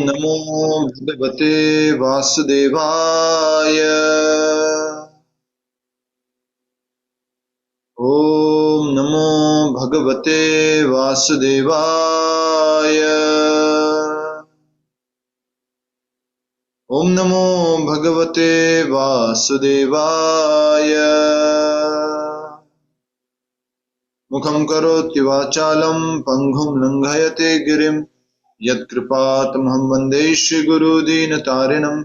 नमो भगवते वासुदेवाय। ओम नमो भगवते वासुदेवाय। ओम नमो भगवते वासुदेवाय। मुखं करोति वाचालं पंगुं लंघयते गिरिं यत्कृपातमहं वन्दे श्रीगुरुदीनतारिणं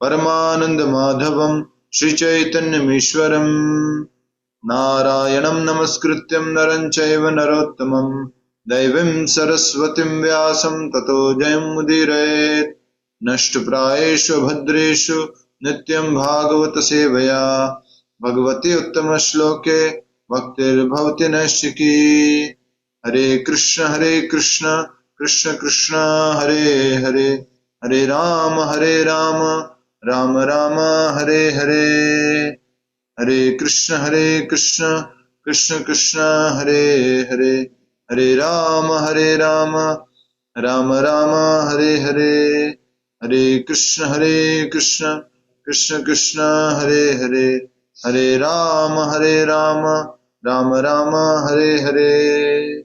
परमानन्दमाधवं श्रीचैतन्यमीश्वरम्। नारायणं नमस्कृत्यं नरं चैव नरोत्तमं दैवीं सरस्वतीं व्यासं ततो जयमुदीरयेत्। नष्टप्रायेषु भद्रेषु नित्यं भागवत सेवया भगवती उत्तमश्लोके भक्तिर्भवति नैष्ठिकी। हरे कृष्ण कृष्ण कृष्ण हरे हरे, हरे राम राम राम हरे हरे। हरे कृष्ण कृष्ण कृष्ण हरे हरे, हरे राम राम राम हरे हरे। हरे कृष्ण कृष्ण कृष्ण हरे हरे, हरे राम राम राम हरे हरे।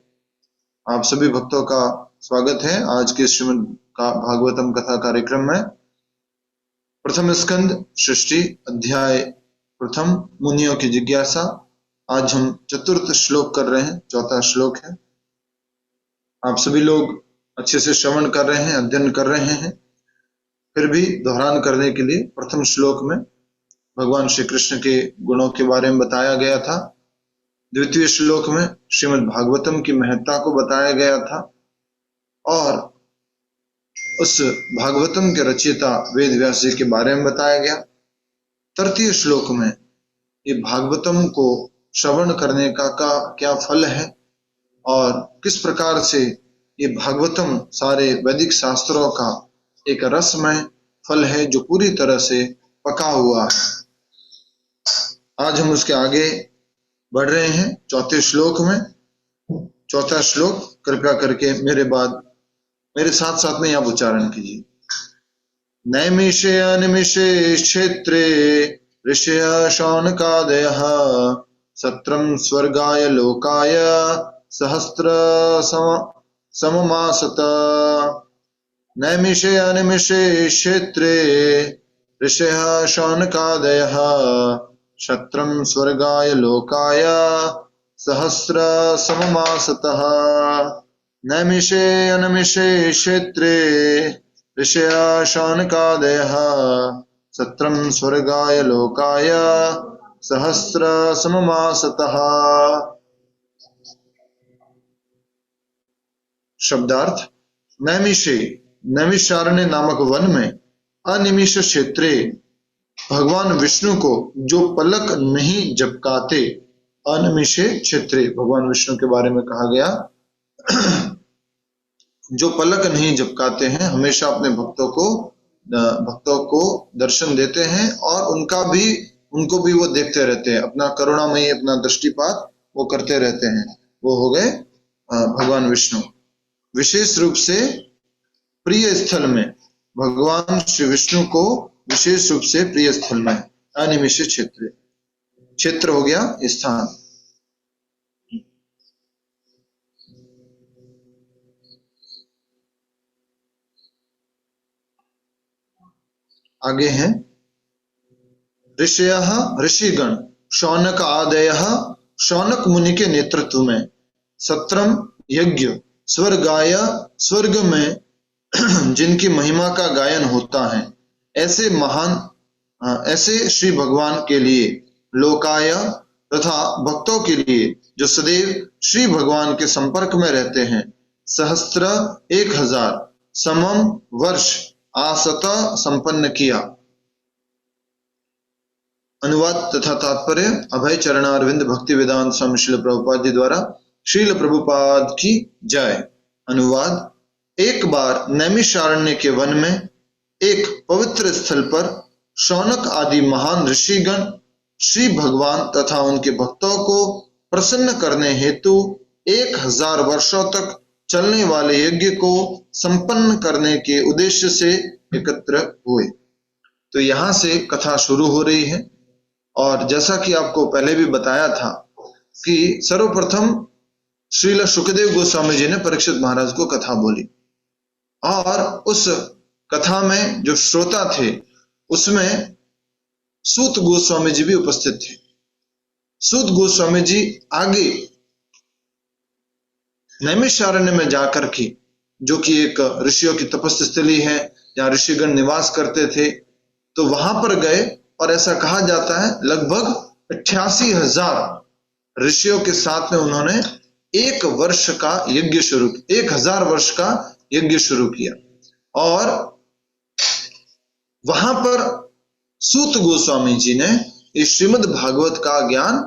आप सभी भक्तों का स्वागत है आज के श्रीमद् भागवतम कथा कार्यक्रम में। प्रथम स्कंद सृष्टि अध्याय प्रथम मुनियों की जिज्ञासा। आज हम चतुर्थ श्लोक कर रहे हैं, चौथा श्लोक है। आप सभी लोग अच्छे से श्रवण कर रहे हैं, अध्ययन कर रहे हैं। फिर भी दोहरान करने के लिए प्रथम श्लोक में भगवान श्री कृष्ण के गुणों के बारे में बताया गया था। द्वितीय श्लोक में श्रीमद् भागवतम की महत्ता को बताया गया था और उस भागवतम के रचयिता वेद व्यास जी के बारे में बताया गया। तृतीय श्लोक में ये भागवतम को श्रवण करने का क्या फल है और किस प्रकार से ये भागवतम सारे वैदिक शास्त्रों का एक रसमय फल है जो पूरी तरह से पका हुआ है। आज हम उसके आगे बढ़ रहे हैं चौथे श्लोक में। चौथा श्लोक कृपया करके मेरे साथ साथ में आप उच्चारण कीजिए। नैमिषे अनिमिषे क्षेत्रे ऋषयः शौनकादयः सत्रं स्वर्गाय लोकाय सहस्र सममासत। नैमिषे अनिमिषे क्षेत्रे ऋषयः शौनकादयः सत्रं स्वर्गाय लोकाय सहस्र सममासतः। नैमिषे अनिमिषे क्षेत्रे ऋषयः शौनकादयः सत्रं स्वर्गाय लोकाय सहस्र सममासतः। शब्दार्थ। नैमिषे नैमिषारण्य नामक वन में अनिमिष क्षेत्रे भगवान विष्णु को जो पलक नहीं झपकाते, अनिमिषे क्षेत्रे भगवान विष्णु के बारे में कहा गया जो पलक नहीं झपकाते हैं, हमेशा अपने भक्तों को दर्शन देते हैं और उनको भी वो देखते रहते हैं, अपना करुणामयी अपना दृष्टिपात वो करते रहते हैं। वो हो गए भगवान विष्णु। विशेष रूप से प्रिय स्थल में भगवान श्री विष्णु को विशेष रूप से प्रिय स्थल में अनिमिष क्षेत्र, क्षेत्र हो गया स्थान। आगे हैं ऋषयः ऋषिगण शौनक आदयः शौनक मुनि के नेतृत्व में सत्रम यज्ञ स्वर्गाय स्वर्ग में जिनकी महिमा का गायन होता है, ऐसे श्री भगवान के लिए लोकाय तथा भक्तों के लिए जो सदैव श्री भगवान के संपर्क में रहते हैं, सहस्त्र 1000 समम वर्ष आसत संपन्न किया। अनुवाद तथा तात्पर्य अभय चरणारविंद भक्ति वेदांत स्वामी श्रील प्रभुपाद जी द्वारा। श्रील प्रभुपाद की जय। अनुवाद। एक बार नैमिषारण्य के वन में एक पवित्र स्थल पर शौनक आदि महान ऋषिगण श्री भगवान तथा उनके भक्तों को प्रसन्न करने हेतु 1000 वर्षों तक चलने वाले यज्ञ को संपन्न करने के उद्देश्य से एकत्र हुए। तो यहां से कथा शुरू हो रही है और जैसा कि आपको पहले भी बताया था कि सर्वप्रथम श्रील सुखदेव गोस्वामी जी ने परीक्षित महाराज को कथा बोली और उस कथा में जो श्रोता थे उसमें सूत गोस्वामी जी भी उपस्थित थे। सूत गोस्वामी जी आगे नैमिषारण्य में जाकर के, जो कि एक ऋषियों की तपस्या स्थली है जहां ऋषिगण निवास करते थे, तो वहां पर गए और ऐसा कहा जाता है लगभग 88,000 ऋषियों के साथ में उन्होंने 1 वर्ष का यज्ञ शुरू किया, 1000 वर्ष का यज्ञ शुरू किया। और वहां पर सूत गोस्वामी जी ने इस श्रीमद् भागवत का ज्ञान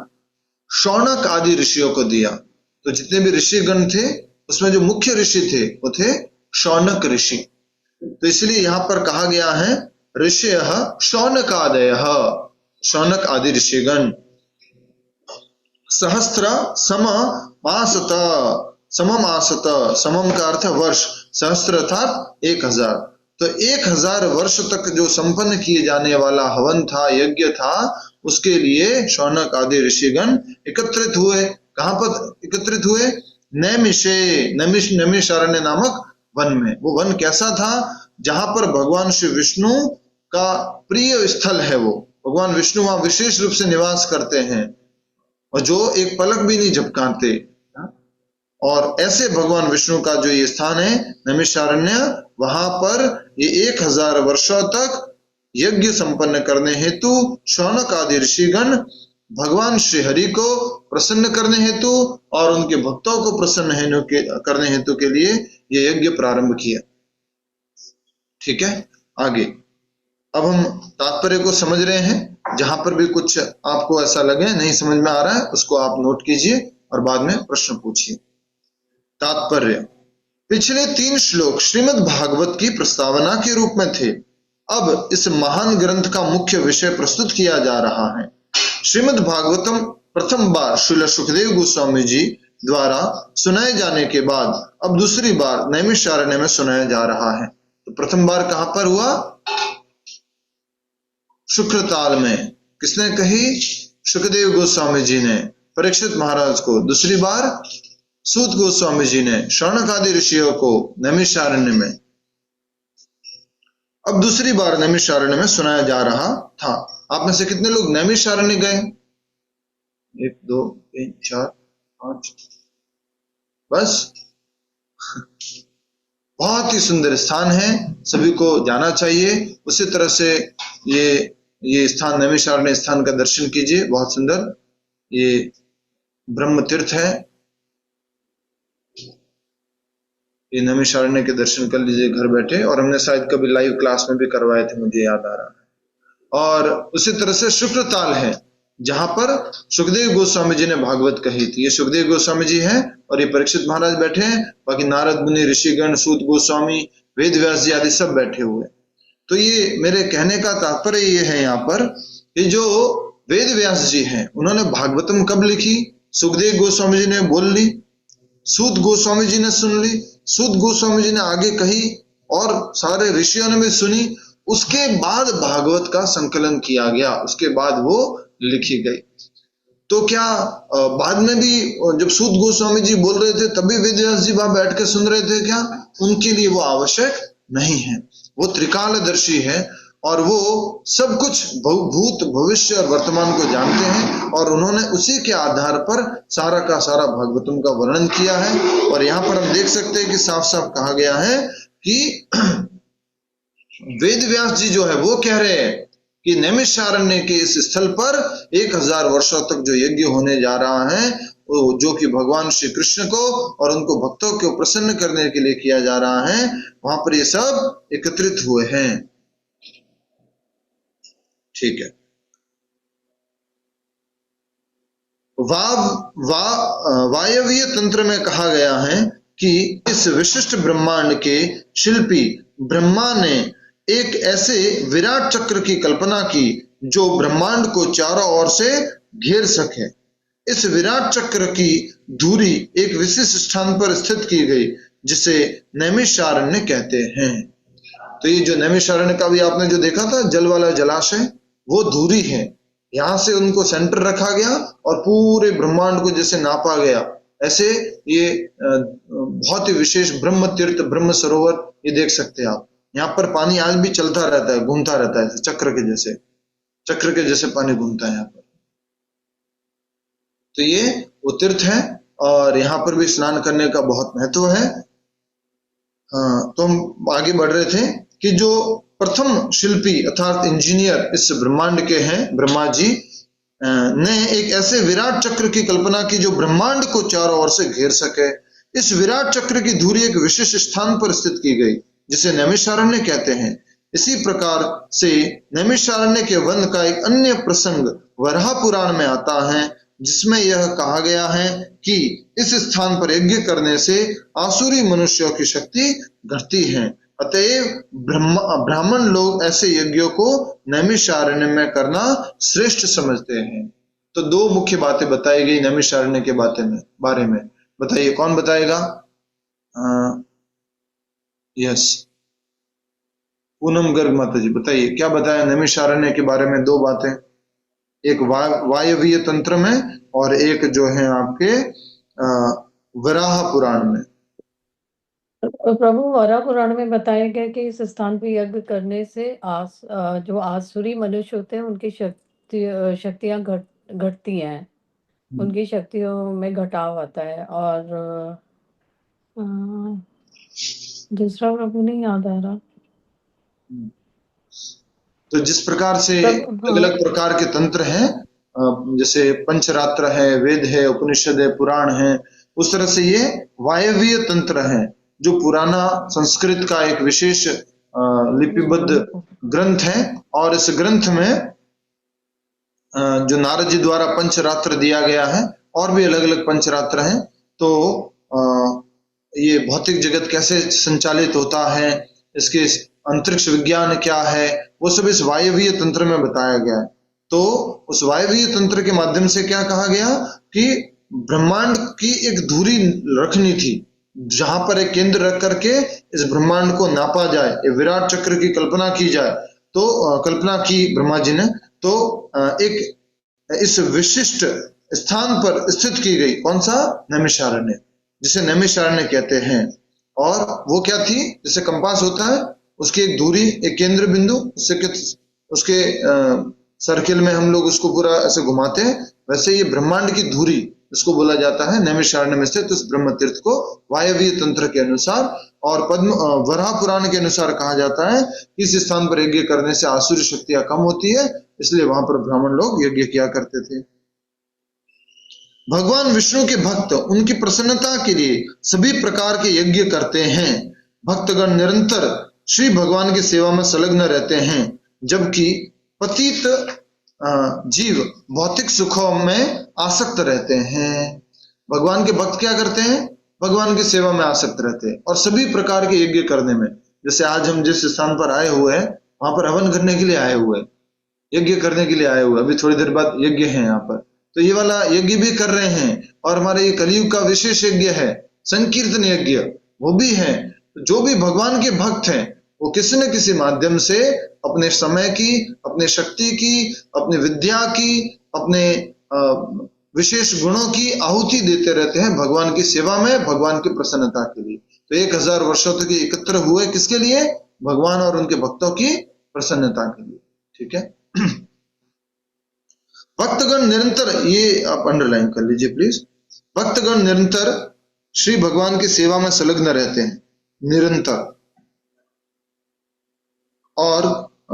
शौनक आदि ऋषियों को दिया। तो जितने भी ऋषिगण थे उसमें जो मुख्य ऋषि थे वो थे शौनक ऋषि। तो इसलिए यहां पर कहा गया है ऋषयः शौनकादयः, शौनक आदि ऋषिगण। सहस्त्र सममासत, सममासत, समम का अर्थ वर्ष, सहस्त्र अर्थात 1000। तो 1000 वर्ष तक जो संपन्न किए जाने वाला हवन था, यज्ञ था, उसके लिए शौनक आदि ऋषिगण एकत्रित हुए। कहां पर एकत्रित हुए? नैमिषे, नैमिषारण्य नामक वन में। वो वन कैसा था? जहां पर भगवान श्री विष्णु का प्रिय स्थल है। वो भगवान विष्णु वहां विशेष रूप से निवास करते हैं और जो एक पलक भी नहीं झपकाते। और ऐसे भगवान विष्णु का जो ये स्थान है नैमिषारण्य, वहां पर ये 1000 वर्षों तक यज्ञ संपन्न करने हेतु शौनक आदि ऋषिगण भगवान श्री हरि को प्रसन्न करने हेतु और उनके भक्तों को प्रसन्न करने हेतु के लिए ये यज्ञ प्रारंभ किया। ठीक है, आगे अब हम तात्पर्य को समझ रहे हैं। जहां पर भी कुछ आपको ऐसा लगे नहीं समझ में आ रहा है उसको आप नोट कीजिए और बाद में प्रश्न पूछिए। तात्पर्य, पिछले 3 श्लोक श्रीमद् भागवत की प्रस्तावना के रूप में थे। अब इस महान ग्रंथ का मुख्य विषय प्रस्तुत किया जा रहा है। श्रीमद् भागवतम प्रथम बार श्रील सुखदेव गोस्वामी जी द्वारा सुनाए जाने के बाद अब दूसरी बार नैमिषारण्य में सुनाया जा रहा है। तो प्रथम बार कहां पर हुआ? शुक्रताल में। किसने कही? सुखदेव गोस्वामी जी ने परीक्षित महाराज को। दूसरी बार सूत गोस्वामी जी ने शौनक आदि ऋषियों को नैमिषारण्य में। अब दूसरी बार नैमिषारण्य में सुनाया जा रहा था। आप में से कितने लोग नैमिषारण्य गए? 1 2 3 4 5, बस। बहुत ही सुंदर स्थान है, सभी को जाना चाहिए। उसी तरह से ये स्थान नैमिषारण्य स्थान का दर्शन कीजिए, बहुत सुंदर। ये ब्रह्म तीर्थ है, ये नैमिषारण्य के दर्शन कर लीजिए घर बैठे। और हमने शायद कभी लाइव क्लास में भी करवाए थे, मुझे याद आ रहा है। और उसी तरह से शुक्रताल है जहां पर सुखदेव गोस्वामी जी ने भागवत कही थी। ये सुखदेव गोस्वामी जी हैं और ये परीक्षित महाराज बैठे हैं। बाकी नारद मुनि, ऋषिगण, सूत गोस्वामी, वेद व्यास जी आदि सब बैठे हुए। तो ये मेरे कहने का तात्पर्य ये है यहाँ पर कि जो वेद व्यास जी हैं उन्होंने भागवतम कब लिखी? सुखदेव गोस्वामी जी ने बोल ली, सूत गोस्वामी जी ने सुन ली, सूत गोस्वामी जी ने आगे कही और सारे ऋषियों ने भी सुनी। उसके बाद भागवत का संकलन किया गया, उसके बाद वो लिखी गई। तो क्या बाद में भी जब सूत गोस्वामी जी बोल रहे थे तभी वेद व्यास जी वहां बैठ के सुन रहे थे क्या? उनके लिए वो आवश्यक नहीं है। वो त्रिकालदर्शी है और वो सब कुछ भूत, भविष्य और वर्तमान को जानते हैं और उन्होंने उसी के आधार पर सारा का सारा भागवतम का वर्णन किया है। और यहाँ पर हम देख सकते हैं कि साफ साफ कहा गया है कि वेद व्यास जी जो है वो कह रहे हैं कि नैमिषारण्य के इस स्थल पर 1000 वर्षों तक जो यज्ञ होने जा रहा है, जो कि भगवान श्री कृष्ण को और उनको भक्तों को प्रसन्न करने के लिए किया जा रहा है, वहां पर ये सब एकत्रित हुए हैं। ठीक है। वायवीय तंत्र में कहा गया है कि इस विशिष्ट ब्रह्मांड के शिल्पी ब्रह्मा ने एक ऐसे विराट चक्र की कल्पना की जो ब्रह्मांड को चारों ओर से घेर सके। इस विराट चक्र की धुरी एक विशिष्ट स्थान पर स्थित की गई जिसे नैमिषारण्य कहते हैं। तो ये जो नैमिषारण्य का भी आपने जो देखा था जल वाला जलाशय, वो धुरी है, यहां से उनको सेंटर रखा गया और पूरे ब्रह्मांड को जैसे नापा गया, ऐसे ये बहुत ही विशेष ब्रह्म तीर्थ, ब्रह्म सरोवर ये देख सकते हैं आप। यहाँ पर पानी आज भी चलता रहता है, घूमता रहता है, चक्र के जैसे पानी घूमता है यहाँ पर। तो ये वो तीर्थ है और यहाँ पर भी स्नान करने का बहुत महत्व है। हाँ, तो हम आगे बढ़ रहे थे कि जो प्रथम शिल्पी अर्थात इंजीनियर इस ब्रह्मांड के हैं ब्रह्मा जी ने एक ऐसे विराट चक्र की कल्पना की जो ब्रह्मांड को चारों ओर से घेर सके। इस विराट चक्र की धुरी एक विशेष स्थान पर स्थित की गई जिसे नैमिषारण्य कहते हैं। इसी प्रकार से नैमिषारण्य के वन का एक अन्य प्रसंग वराह पुराण में आता है, जिसमें यह कहा गया है कि इस स्थान पर यज्ञ करने से आसुरी मनुष्यों की शक्ति घटती है। अतएव ब्राह्मण लोग ऐसे यज्ञों को नैमिषारण्य में करना श्रेष्ठ समझते हैं। तो दो मुख्य बातें बताई गई नैमिषारण्य के बारे में। बताइए कौन बताएगा? यस, पूनम गर्ग माता जी बताइए क्या बताया नैमिषारण्य के बारे में। दो बातें, एक वायवीय तंत्र में और एक जो है आपके वराह पुराण में। प्रभु वराह पुराण में बताया गया कि इस स्थान पर यज्ञ करने से जो आसुरी मनुष्य होते हैं उनकी शक्तियां घटती हैं, उनकी शक्तियों में घटाव आता है। और दूसरा प्रभु नहीं याद आ रहा। तो जिस प्रकार से अलग अलग प्रकार के तंत्र हैं, जैसे पंचरात्र है, वेद है, उपनिषद है, पुराण है, उस तरह से ये वायवीय तंत्र है जो पुराना संस्कृत का एक विशेष लिपिबद्ध ग्रंथ है। और इस ग्रंथ में जो नारद जी द्वारा पंचरात्र दिया गया है और भी अलग अलग पंचरात्र हैं। तो ये भौतिक जगत कैसे संचालित होता है, इसके अंतरिक्ष विज्ञान क्या है, वो सब इस वायवीय तंत्र में बताया गया है। तो उस वायवीय तंत्र के माध्यम से क्या कहा गया कि ब्रह्मांड की एक धुरी रखनी थी जहां पर एक केंद्र रख करके इस ब्रह्मांड को नापा जाए, एक विराट चक्र की कल्पना की जाए। तो कल्पना की ब्रह्मा जी ने, तो एक इस विशिष्ट स्थान पर स्थित की गई। कौन सा? नैमिषारण्य, जिसे नैमिषारण्य कहते हैं। और वो क्या थी? जैसे कंपास होता है, उसकी एक दूरी, एक केंद्र बिंदु, उसके सर्किल में हम लोग उसको पूरा ऐसे घुमाते हैं, वैसे ये ब्रह्मांड की धुरी, इसको बोला जाता है नैमिषारण्य में स्थित उस ब्रह्म तीर्थ को वायवीय तंत्र के अनुसार और वराह पुराण के अनुसार कहा जाता है कि इस स्थान पर यज्ञ करने से आसुरी शक्तियां कम होती है, इसलिए वहां पर ब्राह्मण लोग यज्ञ किया करते थे। भगवान विष्णु के भक्त उनकी प्रसन्नता के लिए सभी प्रकार के यज्ञ करते हैं। भक्तगण निरंतर श्री भगवान की सेवा में संलग्न रहते हैं, जबकि पतित जीव भौतिक सुखों में आसक्त रहते हैं। भगवान के भक्त क्या करते हैं? भगवान की सेवा में आसक्त रहते हैं और सभी प्रकार के यज्ञ करने में। जैसे आज हम जिस स्थान पर आए हुए हैं वहां पर हवन करने के लिए आए हुए हैं, यज्ञ करने के लिए आए हुए, अभी थोड़ी देर बाद यज्ञ है यहाँ पर, तो ये वाला यज्ञ भी कर रहे हैं। और हमारे ये कलयुग का विशेष यज्ञ है संकीर्तन यज्ञ, वो भी है। जो भी भगवान के भक्त हैं वो किसी न किसी माध्यम से अपने समय की, अपने शक्ति की, अपनी विद्या की, अपने विशेष गुणों की आहुति देते रहते हैं भगवान की सेवा में, भगवान की प्रसन्नता के लिए। तो 1000 वर्षों तक एकत्र हुए किसके लिए? भगवान और उनके भक्तों की प्रसन्नता के लिए। ठीक है। भक्तगण निरंतर, ये आप अंडरलाइन कर लीजिए प्लीज, भक्तगण निरंतर श्री भगवान की सेवा में संलग्न रहते हैं, निरंतर। और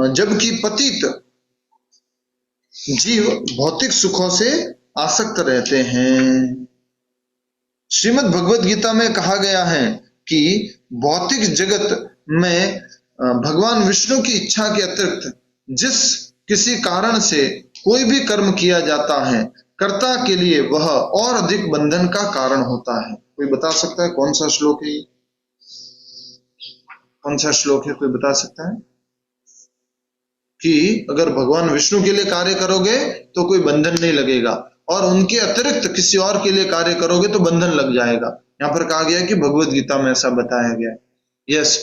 जबकि पतित जीव भौतिक सुखों से आसक्त रहते हैं। श्रीमद् भगवद गीता में कहा गया है कि भौतिक जगत में भगवान विष्णु की इच्छा के अतिरिक्त जिस किसी कारण से कोई भी कर्म किया जाता है, कर्ता के लिए वह और अधिक बंधन का कारण होता है। कोई बता सकता है कौन सा श्लोक है? कौन सा श्लोक है, कोई बता सकता है? कि अगर भगवान विष्णु के लिए कार्य करोगे तो कोई बंधन नहीं लगेगा, और उनके अतिरिक्त किसी और के लिए कार्य करोगे तो बंधन लग जाएगा। यहाँ पर कहा गया है कि भगवत गीता में ऐसा बताया गया है। यस,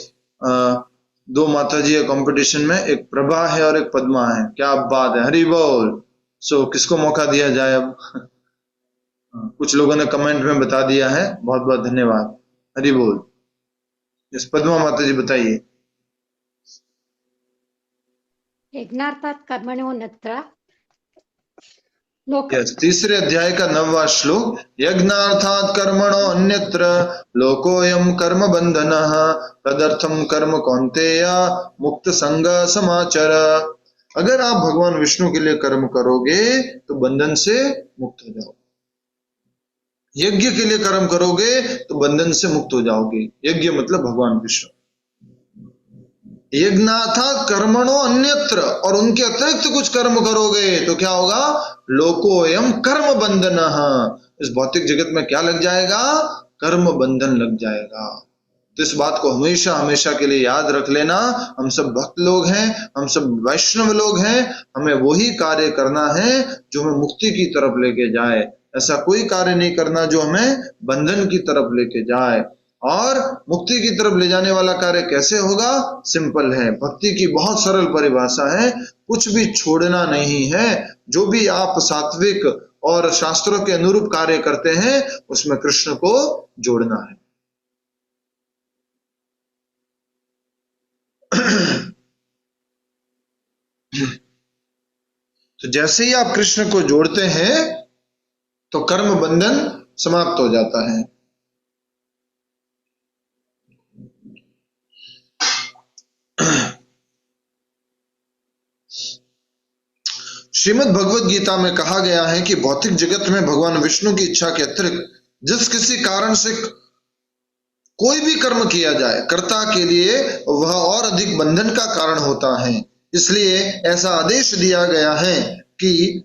दो माता जी है कंपटीशन में, एक प्रभा है और एक पद्मा है। क्या बात है, हरि बोल। सो किसको मौका दिया जाए अब? कुछ लोगों ने कमेंट में बता दिया है, बहुत बहुत धन्यवाद, हरि बोल। यस, पद्मा माता जी बताइए। यज्ञार्थात् कर्मणोऽन्यत्र लोक यस, तीसरे अध्याय का 9वां श्लोक, यज्ञार्थात् कर्मणो अन्यत्र लोकोऽयं कर्म बंधनः तदर्थं कर्म कौन्तेय मुक्त संग समाचर। अगर आप भगवान विष्णु के लिए कर्म करोगे तो बंधन से मुक्त हो जाओगे। यज्ञ के लिए कर्म करोगे तो बंधन से मुक्त हो जाओगे। यज्ञ मतलब भगवान विष्णु। यज्ञार्थात् कर्मणो अन्यत्र, और उनके अतिरिक्त कुछ कर्म करोगे तो क्या होगा? लोकोऽयं कर्म बंधनः, इस भौतिक जगत में क्या लग जाएगा? कर्म बंधन लग जाएगा। तो इस बात को हमेशा हमेशा के लिए याद रख लेना। हम सब भक्त लोग हैं, हम सब वैष्णव लोग हैं, हमें वही कार्य करना है जो हमें मुक्ति की तरफ लेके जाए। ऐसा कोई कार्य नहीं करना जो हमें बंधन की तरफ लेके जाए। और मुक्ति की तरफ ले जाने वाला कार्य कैसे होगा? सिंपल है, भक्ति की बहुत सरल परिभाषा है, कुछ भी छोड़ना नहीं है। जो भी आप सात्विक और शास्त्रों के अनुरूप कार्य करते हैं उसमें कृष्ण को जोड़ना है। तो जैसे ही आप कृष्ण को जोड़ते हैं तो कर्म बंधन समाप्त हो जाता है। श्रीमद् भगवत गीता में कहा गया है कि भौतिक जगत में भगवान विष्णु की इच्छा के अतिरिक्त जिस किसी कारण से कोई भी कर्म किया जाए, कर्ता के लिए वह और अधिक बंधन का कारण होता है। इसलिए ऐसा आदेश दिया गया है कि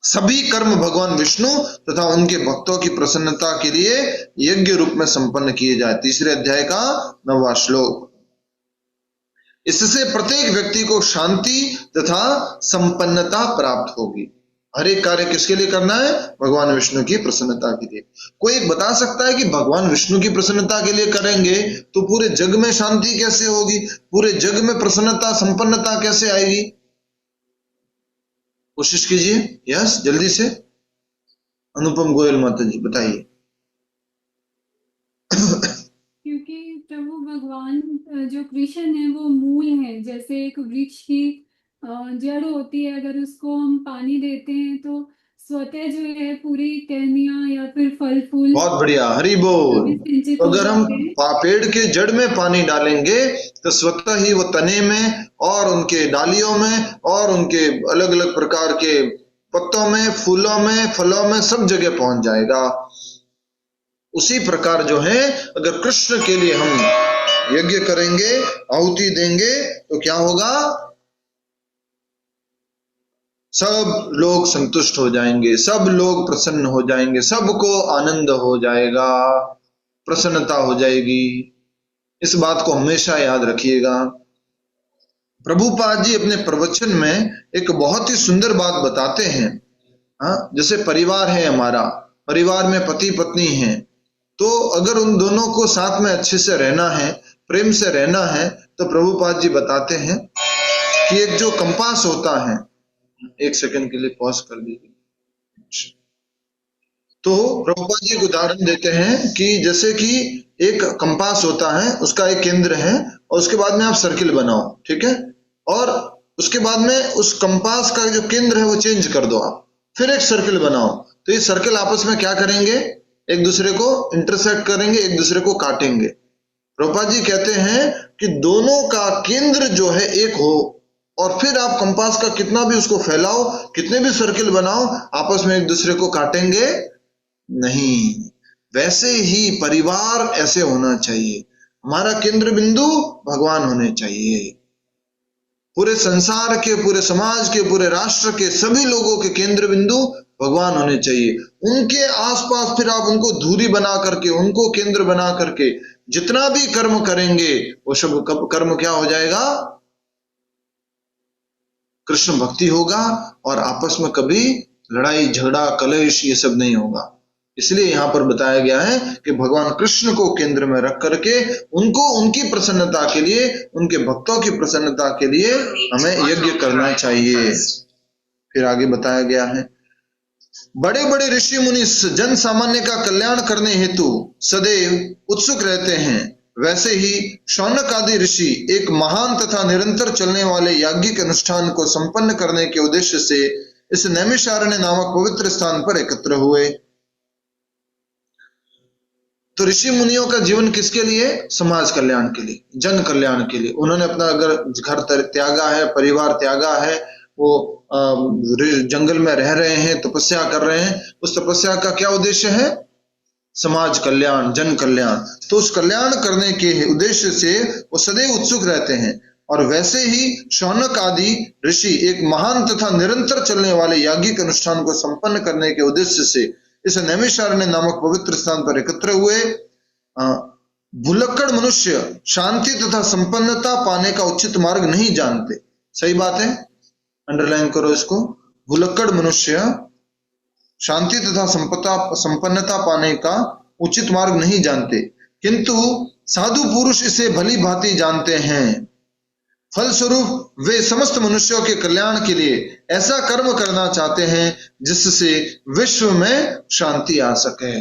सभी कर्म भगवान विष्णु तथा उनके भक्तों की प्रसन्नता के लिए यज्ञ रूप में संपन्न किए जाए। तीसरे अध्याय का 9वां श्लोक। इससे प्रत्येक व्यक्ति को शांति तथा संपन्नता प्राप्त होगी। हर एक कार्य किसके लिए करना है? भगवान विष्णु की प्रसन्नता के लिए। कोई एक बता सकता है कि भगवान विष्णु की प्रसन्नता के लिए करेंगे तो पूरे जग में शांति कैसे होगी, पूरे जग में प्रसन्नता संपन्नता कैसे आएगी? कोशिश कीजिए। यस, जल्दी से। अनुपम गोयल माता जी बताइए। क्योंकि प्रभु भगवान जो कृष्ण है वो मूल है। जैसे एक वृक्ष की जड़ होती है, अगर उसको हम पानी देते हैं तो स्वतः जो है पूरी टहनियाँ या फिर फल फूल बहुत बढ़िया, हरि बोल। सिंचित तो हो अगर हम जाते हैं। पेड़ के जड़ में पानी डालेंगे तो स्वतः ही वो तने में और उनके डालियों में और उनके अलग अलग प्रकार के पत्तों में, फूलों में, फलों में, सब जगह पहुंच जाएगा। उसी प्रकार जो है, अगर कृष्ण के लिए हम यज्ञ करेंगे, आहुति देंगे तो क्या होगा? सब लोग संतुष्ट हो जाएंगे, सब लोग प्रसन्न हो जाएंगे, सबको आनंद हो जाएगा, प्रसन्नता हो जाएगी। इस बात को हमेशा याद रखिएगा। प्रभुपाद जी अपने प्रवचन में एक बहुत ही सुंदर बात बताते हैं। हाँ, जैसे परिवार है हमारा, परिवार में पति पत्नी है, तो अगर उन दोनों को साथ में अच्छे से रहना है, प्रेम से रहना है, तो प्रभुपाद जी बताते हैं कि एक जो कंपास होता है, एक सेकंड के लिए पॉज कर दीजिए। तो प्रभुपाद जी उदाहरण देते हैं कि जैसे कि एक कंपास होता है, उसका एक केंद्र है और उसके बाद में आप सर्किल बनाओ, ठीक है, और उसके बाद में उस कंपास का जो केंद्र है वो चेंज कर दो आप, फिर एक सर्किल बनाओ। तो ये सर्किल आपस में क्या करेंगे? एक दूसरे को इंटरसेक्ट करेंगे, एक दूसरे को काटेंगे। प्रभुपाद जी कहते हैं कि दोनों का केंद्र जो है एक हो, और फिर आप कंपास का कितना भी उसको फैलाओ, कितने भी सर्किल बनाओ, आपस में एक दूसरे को काटेंगे नहीं। वैसे ही परिवार ऐसे होना चाहिए। हमारा केंद्र बिंदु भगवान होने चाहिए। पूरे संसार के, पूरे समाज के, पूरे राष्ट्र के सभी लोगों के केंद्र बिंदु भगवान होने चाहिए। उनके आसपास फिर आप उनको धुरी बना करके, उनको केंद्र बना करके जितना भी कर्म करेंगे वो सब कर्म क्या हो जाएगा? कृष्ण भक्ति होगा, और आपस में कभी लड़ाई झगड़ा कलेश ये सब नहीं होगा। इसलिए यहाँ पर बताया गया है कि भगवान कृष्ण को केंद्र में रख करके उनको उनकी प्रसन्नता के लिए, उनके भक्तों की प्रसन्नता के लिए हमें यज्ञ करना चाहिए। फिर आगे बताया गया है, बड़े बड़े ऋषि मुनि जन सामान्य का कल्याण करने हेतु सदैव उत्सुक रहते हैं, वैसे ही शौनक आदि ऋषि एक महान तथा निरंतर चलने वाले याज्ञिक अनुष्ठान को संपन्न करने के उद्देश्य से इस नैमिषारण्य नामक पवित्र स्थान पर एकत्र हुए। तो ऋषि मुनियों का जीवन किसके लिए? समाज कल्याण के लिए, जन कल्याण के लिए। उन्होंने अपना अगर घर त्यागा है, परिवार त्यागा है, वो जंगल में रह रहे हैं, तपस्या कर रहे हैं, उस तपस्या का क्या उद्देश्य है? समाज कल्याण, जन कल्याण। तो उस कल्याण करने के उद्देश्य से वो सदैव उत्सुक रहते हैं। और वैसे ही शौनक आदि ऋषि एक महान तथा निरंतर चलने वाले याज्ञिक अनुष्ठान को संपन्न करने के उद्देश्य से इस नैमिषारण्य नामक पवित्र स्थान पर एकत्र हुए। भुलक्कड़ मनुष्य शांति तथा संपन्नता पाने का उचित मार्ग नहीं जानते। सही बात है, अंडरलाइन करो इसको। भुलक्कड़ मनुष्य शांति तथा संपन्नता पाने का उचित मार्ग नहीं जानते, किंतु साधु पुरुष इसे भली भांति जानते हैं। फलस्वरूप वे समस्त मनुष्यों के कल्याण के लिए ऐसा कर्म करना चाहते हैं जिससे विश्व में शांति आ सके।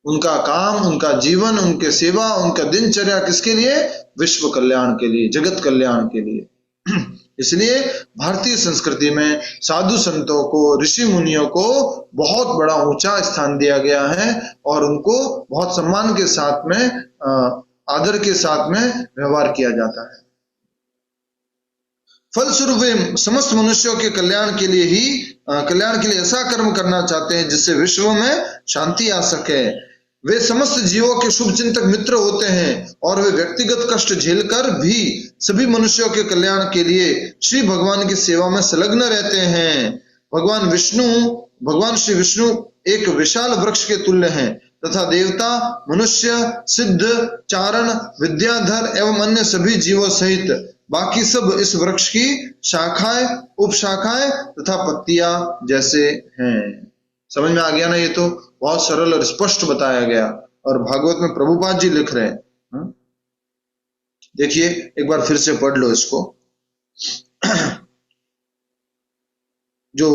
उनका काम, उनका जीवन, उनके सेवा, उनका दिनचर्या किसके लिए? विश्व कल्याण के लिए, जगत कल्याण के लिए। इसलिए भारतीय संस्कृति में साधु संतों को, ऋषि मुनियों को बहुत बड़ा ऊंचा स्थान दिया गया है और उनको बहुत सम्मान के साथ में, आदर के साथ में व्यवहार किया जाता है। फलस्वरूप वे समस्त मनुष्यों के कल्याण के लिए ऐसा कर्म करना चाहते हैं जिससे विश्व में शांति आ सके। वे समस्त जीवों के शुभ चिंतक मित्र होते हैं और वे व्यक्तिगत कष्ट झेलकर भी सभी मनुष्यों के कल्याण के लिए श्री भगवान की सेवा में संलग्न रहते हैं। भगवान श्री विष्णु एक विशाल वृक्ष के तुल्य हैं तथा देवता, मनुष्य, सिद्ध, चारण, विद्याधर एवं अन्य सभी जीवों सहित बाकी सब इस वृक्ष की शाखाएं, उपशाखाएं तथा पत्तियां जैसे हैं। समझ में आ गया ना? ये तो बहुत सरल और स्पष्ट बताया गया। और भागवत में प्रभुपाद जी लिख रहे हैं, देखिए एक बार फिर से पढ़ लो इसको। जो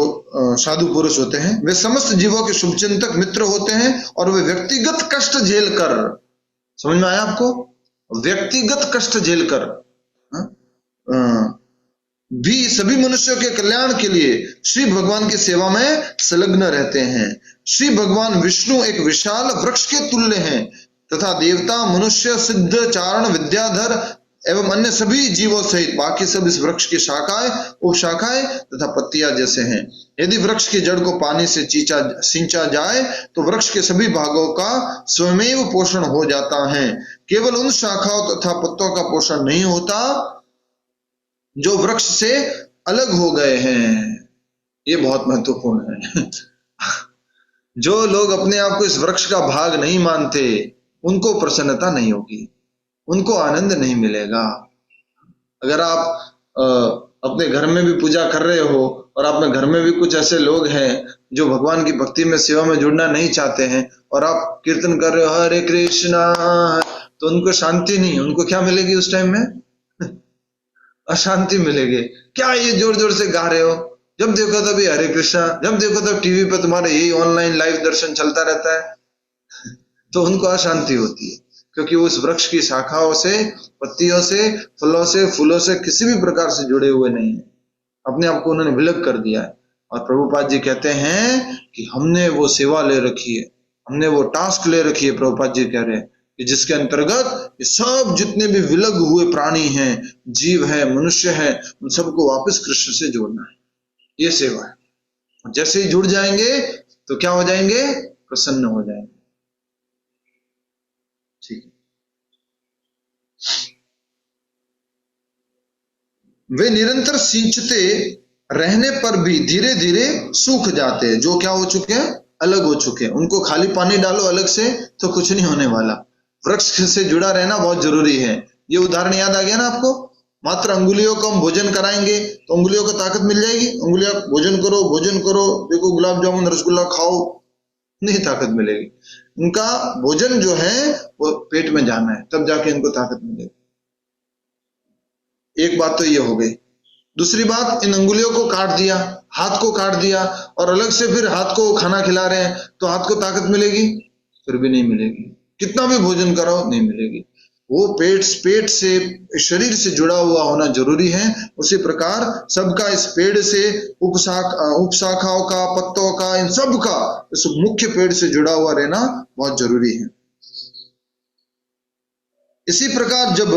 साधु पुरुष होते हैं वे समस्त जीवों के शुभचिंतक मित्र होते हैं और वे व्यक्तिगत कष्ट झेलकर, समझ में आया आपको? व्यक्तिगत कष्ट झेलकर भी सभी मनुष्यों के कल्याण के लिए श्री भगवान की सेवा में संलग्न रहते हैं। श्री भगवान विष्णु एक विशाल वृक्ष के तुल्य हैं तथा देवता, मनुष्य, सिद्ध, चारण, विद्याधर एवं अन्य सभी जीवों सहित बाकी सब इस वृक्ष की शाखाएं, उपशाखाएं तथा पत्तियां जैसे हैं। यदि वृक्ष की जड़ को पानी से सींचा जाए तो वृक्ष के सभी भागों का स्वयमेव पोषण हो जाता है। केवल उन शाखाओं तथा पत्तों का पोषण नहीं होता जो वृक्ष से अलग हो गए हैं। ये बहुत महत्वपूर्ण है। जो लोग अपने आप को इस वृक्ष का भाग नहीं मानते उनको प्रसन्नता नहीं होगी, उनको आनंद नहीं मिलेगा। अगर आप अपने घर में भी पूजा कर रहे हो और अपने घर में भी कुछ ऐसे लोग हैं जो भगवान की भक्ति में, सेवा में जुड़ना नहीं चाहते हैं और आप कीर्तन कर रहे हो हरे कृष्णा, तो उनको शांति नहीं, उनको क्या मिलेगी उस टाइम में? अशांति मिलेगी। क्या ये जोर जोर से गा रहे हो, जब देखो तभी हरे कृष्णा, जब देखो तब टीवी पे तुम्हारे यही ऑनलाइन लाइव दर्शन चलता रहता है, तो उनको अशांति होती है क्योंकि वो उस वृक्ष की शाखाओं से, पत्तियों से, फलों से, फूलों से किसी भी प्रकार से जुड़े हुए नहीं है। अपने आप को उन्होंने विलग कर दिया है। और प्रभुपाद जी कहते हैं कि हमने वो सेवा ले रखी है, हमने वो टास्क ले रखी है। प्रभुपाद जी कह रहे हैं कि जिसके अंतर्गत ये सब जितने भी विलग हुए प्राणी हैं, जीव है, मनुष्य है, उन सबको वापस कृष्ण से जोड़ना है। ये सेवा है। जैसे ही जुड़ जाएंगे तो क्या हो जाएंगे? प्रसन्न हो जाएंगे। ठीक है। वे निरंतर सींचते रहने पर भी धीरे धीरे सूख जाते, जो क्या हो चुके हैं? अलग हो चुके हैं। उनको खाली पानी डालो अलग से तो कुछ नहीं होने वाला। वृक्ष से जुड़ा रहना बहुत जरूरी है। ये उदाहरण याद आ गया ना आपको? मात्र अंगुलियों को हम भोजन कराएंगे तो अंगुलियों को ताकत मिल जाएगी। अंगुलियां भोजन करो, देखो गुलाब जामुन, रसगुल्ला खाओ, नहीं ताकत मिलेगी। उनका भोजन जो है वो पेट में जाना है, तब जाके इनको ताकत मिलेगी। एक बात तो ये हो गई। दूसरी बात, इन अंगुलियों को काट दिया, हाथ को काट दिया और अलग से फिर हाथ को खाना खिला रहे हैं, तो हाथ को ताकत मिलेगी? फिर भी नहीं मिलेगी। कितना भी भोजन कराओ नहीं मिलेगी। वो पेट से, शरीर से जुड़ा हुआ होना जरूरी है। उसी प्रकार सबका इस पेड़ से, उपशाखाओं का, पत्तों का, इन सब का इस मुख्य पेड़ से जुड़ा हुआ रहना बहुत जरूरी है। इसी प्रकार जब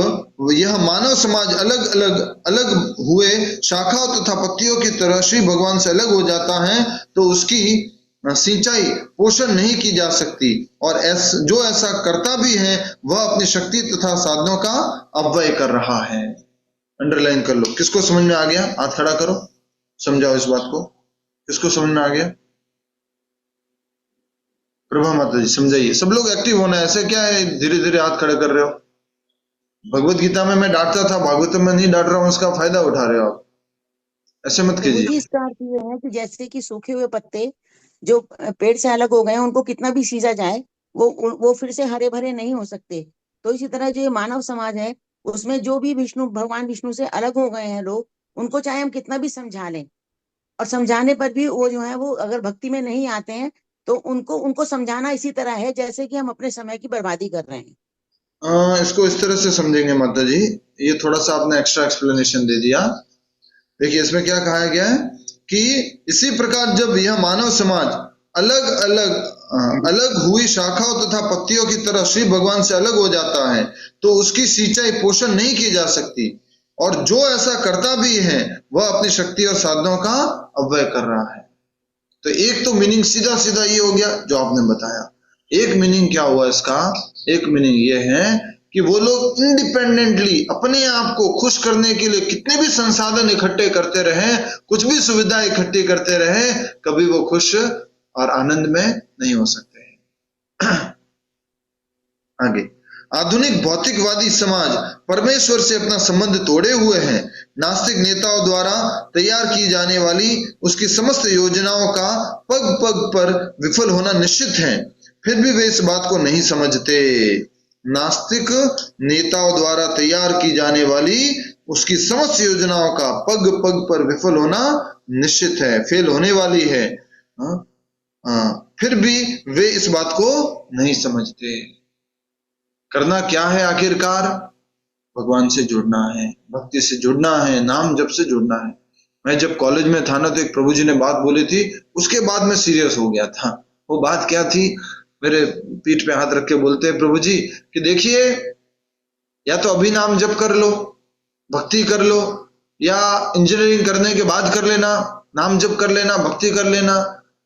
यह मानव समाज अलग हुए शाखाओं तथा पत्तियों की तरह श्री भगवान से अलग हो जाता है, तो उसकी सिंचाई पोषण नहीं की जा सकती, और जो ऐसा करता भी है वह अपनी शक्ति तथा साधनों का अपव्यय कर रहा है। अंडरलाइन कर लो। किसको समझ में आ गया? हाथ खड़ा करो, समझाओ इस बात को। किसको समझ में आ गया? प्रभा माता जी समझाइए। सब लोग एक्टिव होना है। ऐसे क्या है धीरे धीरे हाथ खड़े कर रहे हो? भगवत गीता में मैं डांटता था, भागवत में नहीं डांट रहा हूं, उसका फायदा उठा रहे हो आप। ऐसे मत कीजिए। इसका अर्थ ये है कि जैसे कि सूखे हुए पत्ते जो पेड़ से अलग हो गए हैं, उनको कितना भी सींचा जाए वो फिर से हरे भरे नहीं हो सकते। तो इसी तरह जो ये मानव समाज है, उसमें जो भी भगवान विष्णु से अलग हो गए हैं लोग, उनको चाहे हम कितना भी समझा लें, और समझाने पर भी वो जो है वो अगर भक्ति में नहीं आते हैं, तो उनको समझाना इसी तरह है जैसे कि हम अपने समय की बर्बादी कर रहे हैं। इसको इस तरह से समझेंगे माता जी, ये थोड़ा सा आपने एक्स्ट्रा एक्सप्लेनेशन दे दिया। देखिए इसमें क्या कहा गया है कि इसी प्रकार जब यह मानव समाज अलग हुई शाखाओं तथा पत्तियों की तरह श्री भगवान से अलग हो जाता है, तो उसकी सिंचाई पोषण नहीं की जा सकती, और जो ऐसा करता भी है वह अपनी शक्ति और साधनों का अपव्यय कर रहा है। तो एक तो मीनिंग सीधा सीधा ये हो गया जो आपने बताया। एक मीनिंग क्या हुआ इसका? एक मीनिंग ये है कि वो लोग इंडिपेंडेंटली अपने आप को खुश करने के लिए कितने भी संसाधन इकट्ठे करते रहे, कुछ भी सुविधा इकट्ठी करते रहे, कभी वो खुश और आनंद में नहीं हो सकते हैं। आगे, आधुनिक भौतिकवादी समाज परमेश्वर से अपना संबंध तोड़े हुए हैं। नास्तिक नेताओं द्वारा तैयार की जाने वाली उसकी समस्त योजनाओं का पग पग पर विफल होना निश्चित है, फिर भी वे इस बात को नहीं समझते। नास्तिक नेताओं द्वारा तैयार की जाने वाली उसकी समस्त योजनाओं का पग पग पर विफल होना निश्चित है, फेल होने वाली है। फिर भी वे इस बात को नहीं समझते। करना क्या है आखिरकार? भगवान से जुड़ना है, भक्ति से जुड़ना है, नाम जप से जुड़ना है। मैं जब कॉलेज में था ना, तो एक प्रभु जी ने बात बोली थी, उसके बाद मैं सीरियस हो गया था। वो बात क्या थी? मेरे पीठ पे हाथ रख के बोलते हैं प्रभु जी कि देखिए, या तो अभी नाम जप कर लो, भक्ति कर लो, या इंजीनियरिंग करने के बाद कर लेना, नाम जप कर लेना, भक्ति कर लेना,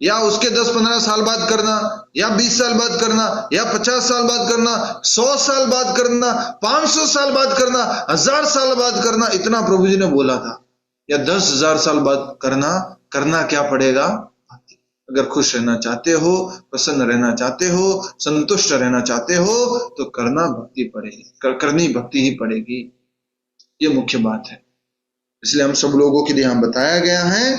या उसके 10-15 साल बाद करना, या 20 साल बाद करना, या 50 साल बाद करना, 100 साल बाद करना, 500 साल बाद करना, 1000 साल बाद करना। इतना प्रभु जी ने बोला था। या 10,000 साल बाद करना क्या पड़ेगा? अगर खुश रहना चाहते हो, प्रसन्न रहना चाहते हो, संतुष्ट रहना चाहते हो, तो करना भक्ति पड़ेगी, करनी भक्ति ही पड़ेगी। ये मुख्य बात है। इसलिए हम सब लोगों के लिए यहाँ बताया गया है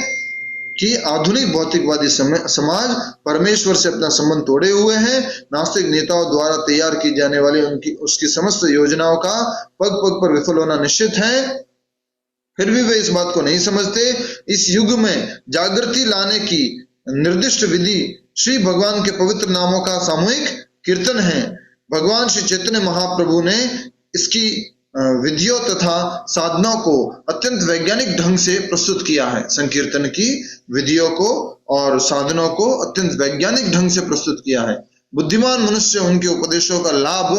कि आधुनिक भौतिकवादी समाज परमेश्वर से अपना संबंध तोड़े हुए हैं। नास्तिक नेताओं द्वारा तैयार की जाने वाली उसकी समस्त योजनाओं का पग पग पर विफल होना निश्चित है, फिर भी वे इस बात को नहीं समझते। इस युग में जागृति लाने की निर्दिष्ट विधि श्री भगवान के पवित्र नामों का सामूहिक कीर्तन है। भगवान श्री चैतन्य महाप्रभु ने इसकी विधियों तथा साधनों को अत्यंत वैज्ञानिक ढंग से प्रस्तुत किया है। संकीर्तन की विधियों को और साधनों को अत्यंत वैज्ञानिक ढंग से प्रस्तुत किया है। बुद्धिमान मनुष्य उनके उपदेशों का लाभ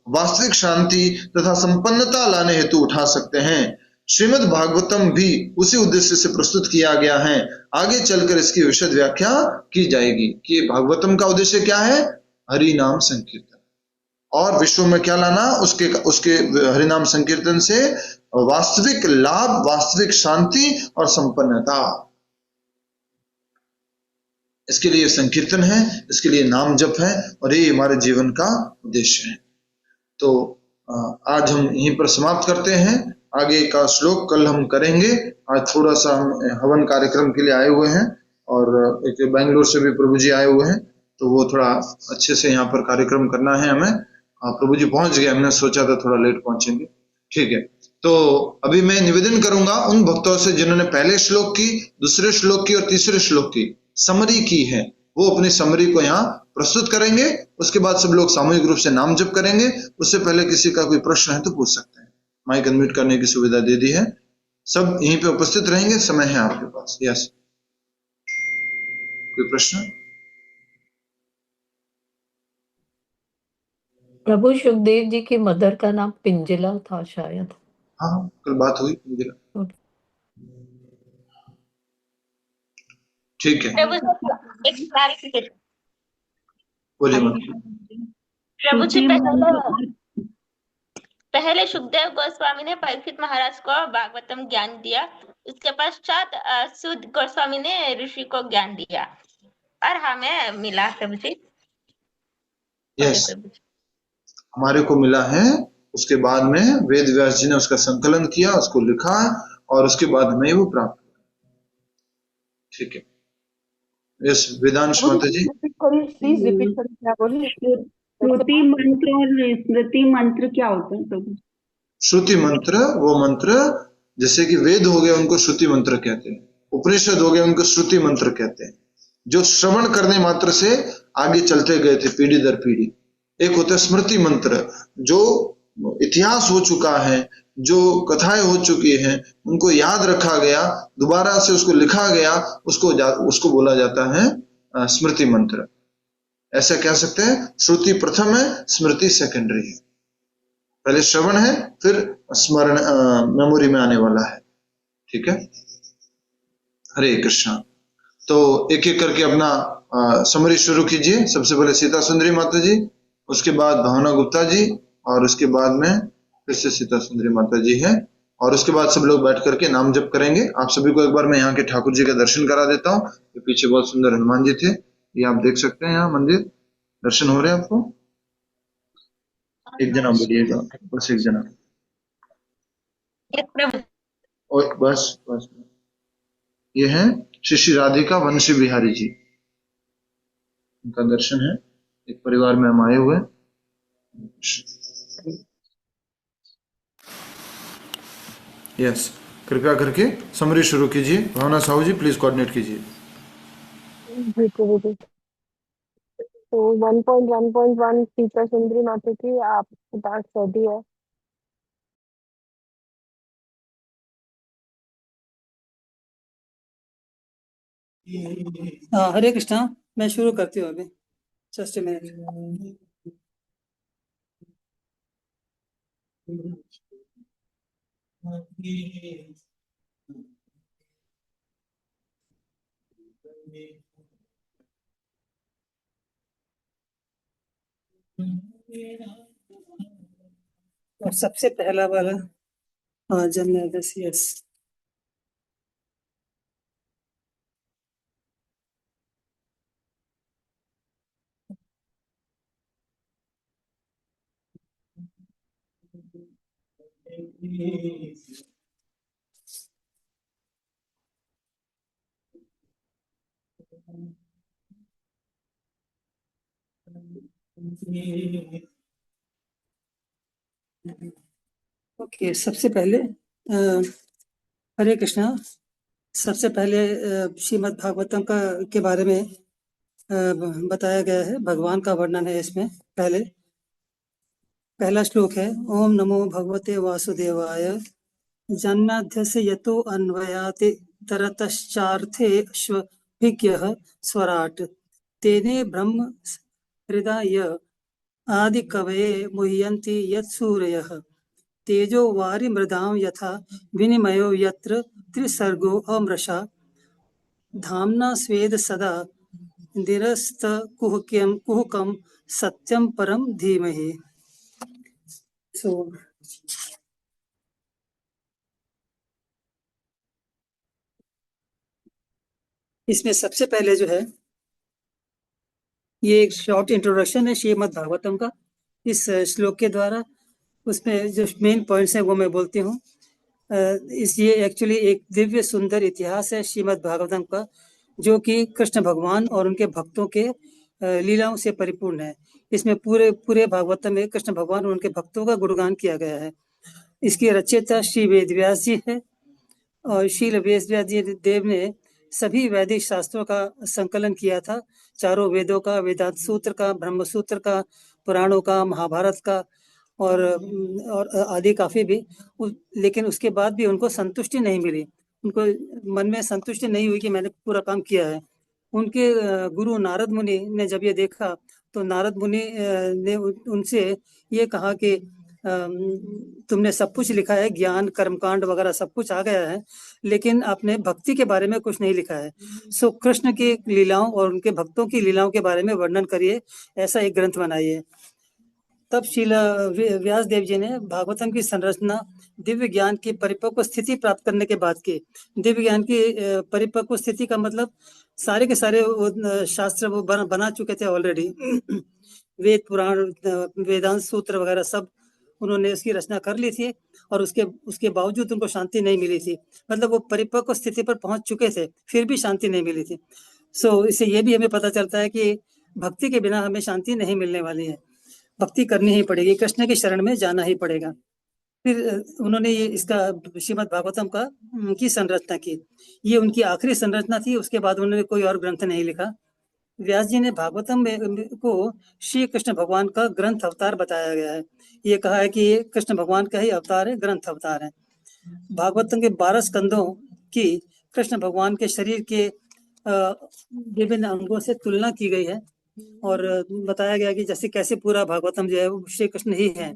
वास्तविक शांति तथा संपन्नता लाने हेतु उठा सकते हैं। श्रीमद् भागवतम भी उसी उद्देश्य से प्रस्तुत किया गया है। आगे चलकर इसकी विशद व्याख्या की जाएगी कि भागवतम का उद्देश्य क्या है? हरि नाम संकीर्तन, और विश्व में क्या लाना? उसके हरि नाम संकीर्तन से वास्तविक लाभ, वास्तविक शांति और संपन्नता। इसके लिए संकीर्तन है, इसके लिए नाम जप है, और ये हमारे जीवन का उद्देश्य है। तो आज हम यहीं पर समाप्त करते हैं। आगे का श्लोक कल हम करेंगे। आज थोड़ा सा हम हवन कार्यक्रम के लिए आए हुए हैं, और एक बेंगलोर से भी प्रभु जी आए हुए हैं, तो वो थोड़ा अच्छे से यहाँ पर कार्यक्रम करना है हमें। प्रभु जी पहुंच गए, हमने सोचा था थोड़ा लेट पहुंचेंगे। ठीक है, तो अभी मैं निवेदन करूंगा उन भक्तों से जिन्होंने पहले श्लोक की, दूसरे श्लोक की और तीसरे श्लोक की समरी की है, वो अपनी समरी को यहाँ प्रस्तुत करेंगे। उसके बाद सब लोग सामूहिक रूप से नाम जप करेंगे। उससे पहले किसी का कोई प्रश्न है तो पूछ सकते हैं। माइक अनम्यूट करने की सुविधा दे दी है। सब यहीं पे उपस्थित रहेंगे, समय है आपके पास। यस, कोई प्रश्न? प्रभु सुखदेव जी की मदर का नाम पिंजला था शायद। हाँ, कल बात हुई। ठीक है, प्रभु एक क्लैरिफिकेशन। बोलिए। प्रभु जी पहले सुखदेव गोस्वामी ने परीक्षित महाराज को भागवतम ज्ञान दिया, उसके पश्चात सुद गोस्वामी ने ऋषि को ज्ञान दिया और हमें मिला। प्रभु जी यस, हमारे को मिला है। उसके बाद में वेद व्यास जी ने उसका संकलन किया, उसको लिखा और उसके बाद हमें वो प्राप्त हुआ। ठीक है, यस, वेदांश माता जी। प्लीज रिपीट करिए, क्या बोले? श्रुति मंत्र और स्मृति मंत्र क्या होता है प्रभु? श्रुति मंत्र वो मंत्र, जैसे कि वेद हो गए उनको श्रुति मंत्र कहते हैं, उपनिषद हो गए उनको श्रुति मंत्र कहते हैं, जो श्रवण करने मात्र से आगे चलते गए थे पीढ़ी दर पीढ़ी। एक होता है स्मृति मंत्र, जो इतिहास हो चुका है, जो कथाएं हो चुकी हैं, उनको याद रखा गया, दोबारा से उसको लिखा गया, उसको बोला जाता है स्मृति मंत्र। ऐसा कह सकते हैं, श्रुति प्रथम है, स्मृति सेकेंडरी है। पहले श्रवण है, फिर स्मरण मेमोरी में आने वाला है। ठीक है, हरे कृष्णा। तो एक एक करके अपना समरी शुरू कीजिए। सबसे पहले सीता सुंदरी माता जी, उसके बाद भावना गुप्ता जी, और उसके बाद में फिर से सीता सुंदरी माता जी है, और उसके बाद सब लोग बैठ करके नाम जप करेंगे। आप सभी को एक बार मैं यहाँ के ठाकुर जी का दर्शन करा देता हूँ। ये पीछे बहुत सुंदर हनुमान जी थे, ये आप देख सकते हैं। यहाँ मंदिर दर्शन हो रहे हैं आपको? एक जना बोलिएगा, बस एक जना। और बस बस, ये है श्री श्री राधिका वंशी बिहारी जी, उनका दर्शन है। एक परिवार में हम आए हुए। यस, कृपया करके समरी शुरू कीजिए। भावना साहू जी प्लीज कोऑर्डिनेट कीजिए। तो 1.1.1 सीता सुंदरी माता की आपके पास रेडी है। हरे कृष्णा, मैं शुरू करती हूँ अभी, जस्ट मिनट। और सबसे पहला वाला जन्म यस। ओके, सबसे पहले हरे कृष्णा। सबसे पहले श्रीमद् भागवतम के बारे में बताया गया है। भगवान का वर्णन है इसमें। पहला श्लोक है, ओम नमो भगवते वासुदेवाय। जन्माद्यस्य यतो अन्वयाति तरतश्चार्थे श्वभिज्ञः स्वराट् तेने ब्रह्म हृदय आदि कवये मुह्यन्ति यत्सूरयः तेजो वारि मृदां यथा विनिमयो यत्र त्रिसर्गो अमृषा धाम्ना स्वेद सदा निरस्त कुहकम सत्यम परम धीमहि। इसमें सबसे पहले जो है, ये एक शॉर्ट इंट्रोडक्शन है श्रीमद् भागवतम का इस श्लोक के द्वारा। उसमें जो मेन पॉइंट्स हैं वो मैं बोलती हूँ। ये एक्चुअली एक दिव्य सुंदर इतिहास है श्रीमद् भागवतम का, जो कि कृष्ण भगवान और उनके भक्तों के लीलाओं से परिपूर्ण है। इसमें पूरे पूरे भागवतम में कृष्ण भगवान और उनके भक्तों का गुणगान किया गया है। इसकी रचयिता श्री वेद व्यास जी है और श्रील वेद व्यास जी देव ने सभी वैदिक शास्त्रों का संकलन किया था, चारों वेदों का, वेदांत सूत्र का, ब्रह्म सूत्र का, पुराणों का, महाभारत का और आदि काफी भी। लेकिन उसके बाद भी उनको संतुष्टि नहीं मिली, उनको मन में संतुष्टि नहीं हुई कि मैंने पूरा काम किया है। उनके गुरु नारद मुनि ने जब ये देखा तो नारद मुनि ने उनसे ये कहा कि तुमने सब कुछ लिखा है, ज्ञान कर्मकांड वगैरह सब कुछ आ गया है, लेकिन आपने भक्ति के बारे में कुछ नहीं लिखा है। सो कृष्ण की लीलाओं और उनके भक्तों की लीलाओं के बारे में वर्णन करिए, ऐसा एक ग्रंथ बनाइए। तब श्रील व्यास देव जी ने भागवतम की संरचना दिव्य ज्ञान की परिपक्व स्थिति प्राप्त करने के बाद की। दिव्य ज्ञान की परिपक्व स्थिति का मतलब सारे के सारे शास्त्र वो बना चुके थे ऑलरेडी। वेद पुराण वेदांत सूत्र वगैरह सब उन्होंने उसकी रचना कर ली थी और उसके बावजूद उनको शांति नहीं मिली थी। मतलब वो परिपक्व स्थिति पर पहुंच चुके थे, फिर भी शांति नहीं मिली थी। सो इससे ये भी हमें पता चलता है कि भक्ति के बिना हमें शांति नहीं मिलने वाली है, भक्ति करनी ही पड़ेगी, कृष्ण की शरण में जाना ही पड़ेगा। फिर उन्होंने ये इसका श्रीमद् भागवतम का की संरचना की। ये उनकी आखिरी संरचना थी, उसके बाद उन्होंने कोई और ग्रंथ नहीं लिखा। व्यास जी ने भागवतम को श्री कृष्ण भगवान का ग्रंथ अवतार बताया गया है। ये कहा है कि ये कृष्ण भगवान का ही अवतार है, ग्रंथ अवतार है। भागवतम के 12 स्कंदों की कृष्ण भगवान के शरीर के विभिन्न अंगों से तुलना की गई है और बताया गया कि जैसे कैसे पूरा भागवतम जो है वो श्री कृष्ण ही है।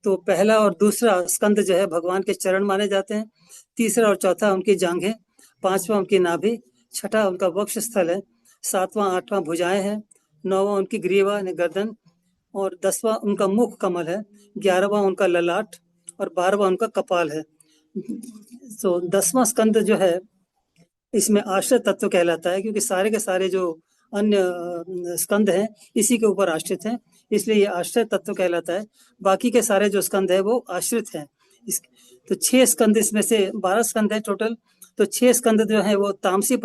तो पहला और दूसरा स्कंद जो है भगवान के चरण माने जाते हैं, तीसरा और चौथा उनकी जांघें, पांचवा उनकी नाभि, छठा उनका वक्ष स्थल है, सातवां आठवां भुजाएं हैं, नौवां उनकी ग्रीवा यानी गर्दन और 10वां उनका मुख कमल है, 11वां उनका ललाट और 12वां उनका कपाल है। तो 10वां स्कंद जो है इसमें आश्रित तत्व कहलाता है, क्योंकि सारे के सारे जो अन्य स्कंद हैं इसी के ऊपर आश्रित हैं, इसलिए ये आश्रित तत्व कहलाता है। बाकी के सारे जो स्कंद है वो आश्रित हैं। तो 6 स्कंद, इसमें से 12 स्कंद है टोटल, तो 6 स्कंद जो है वो तामसी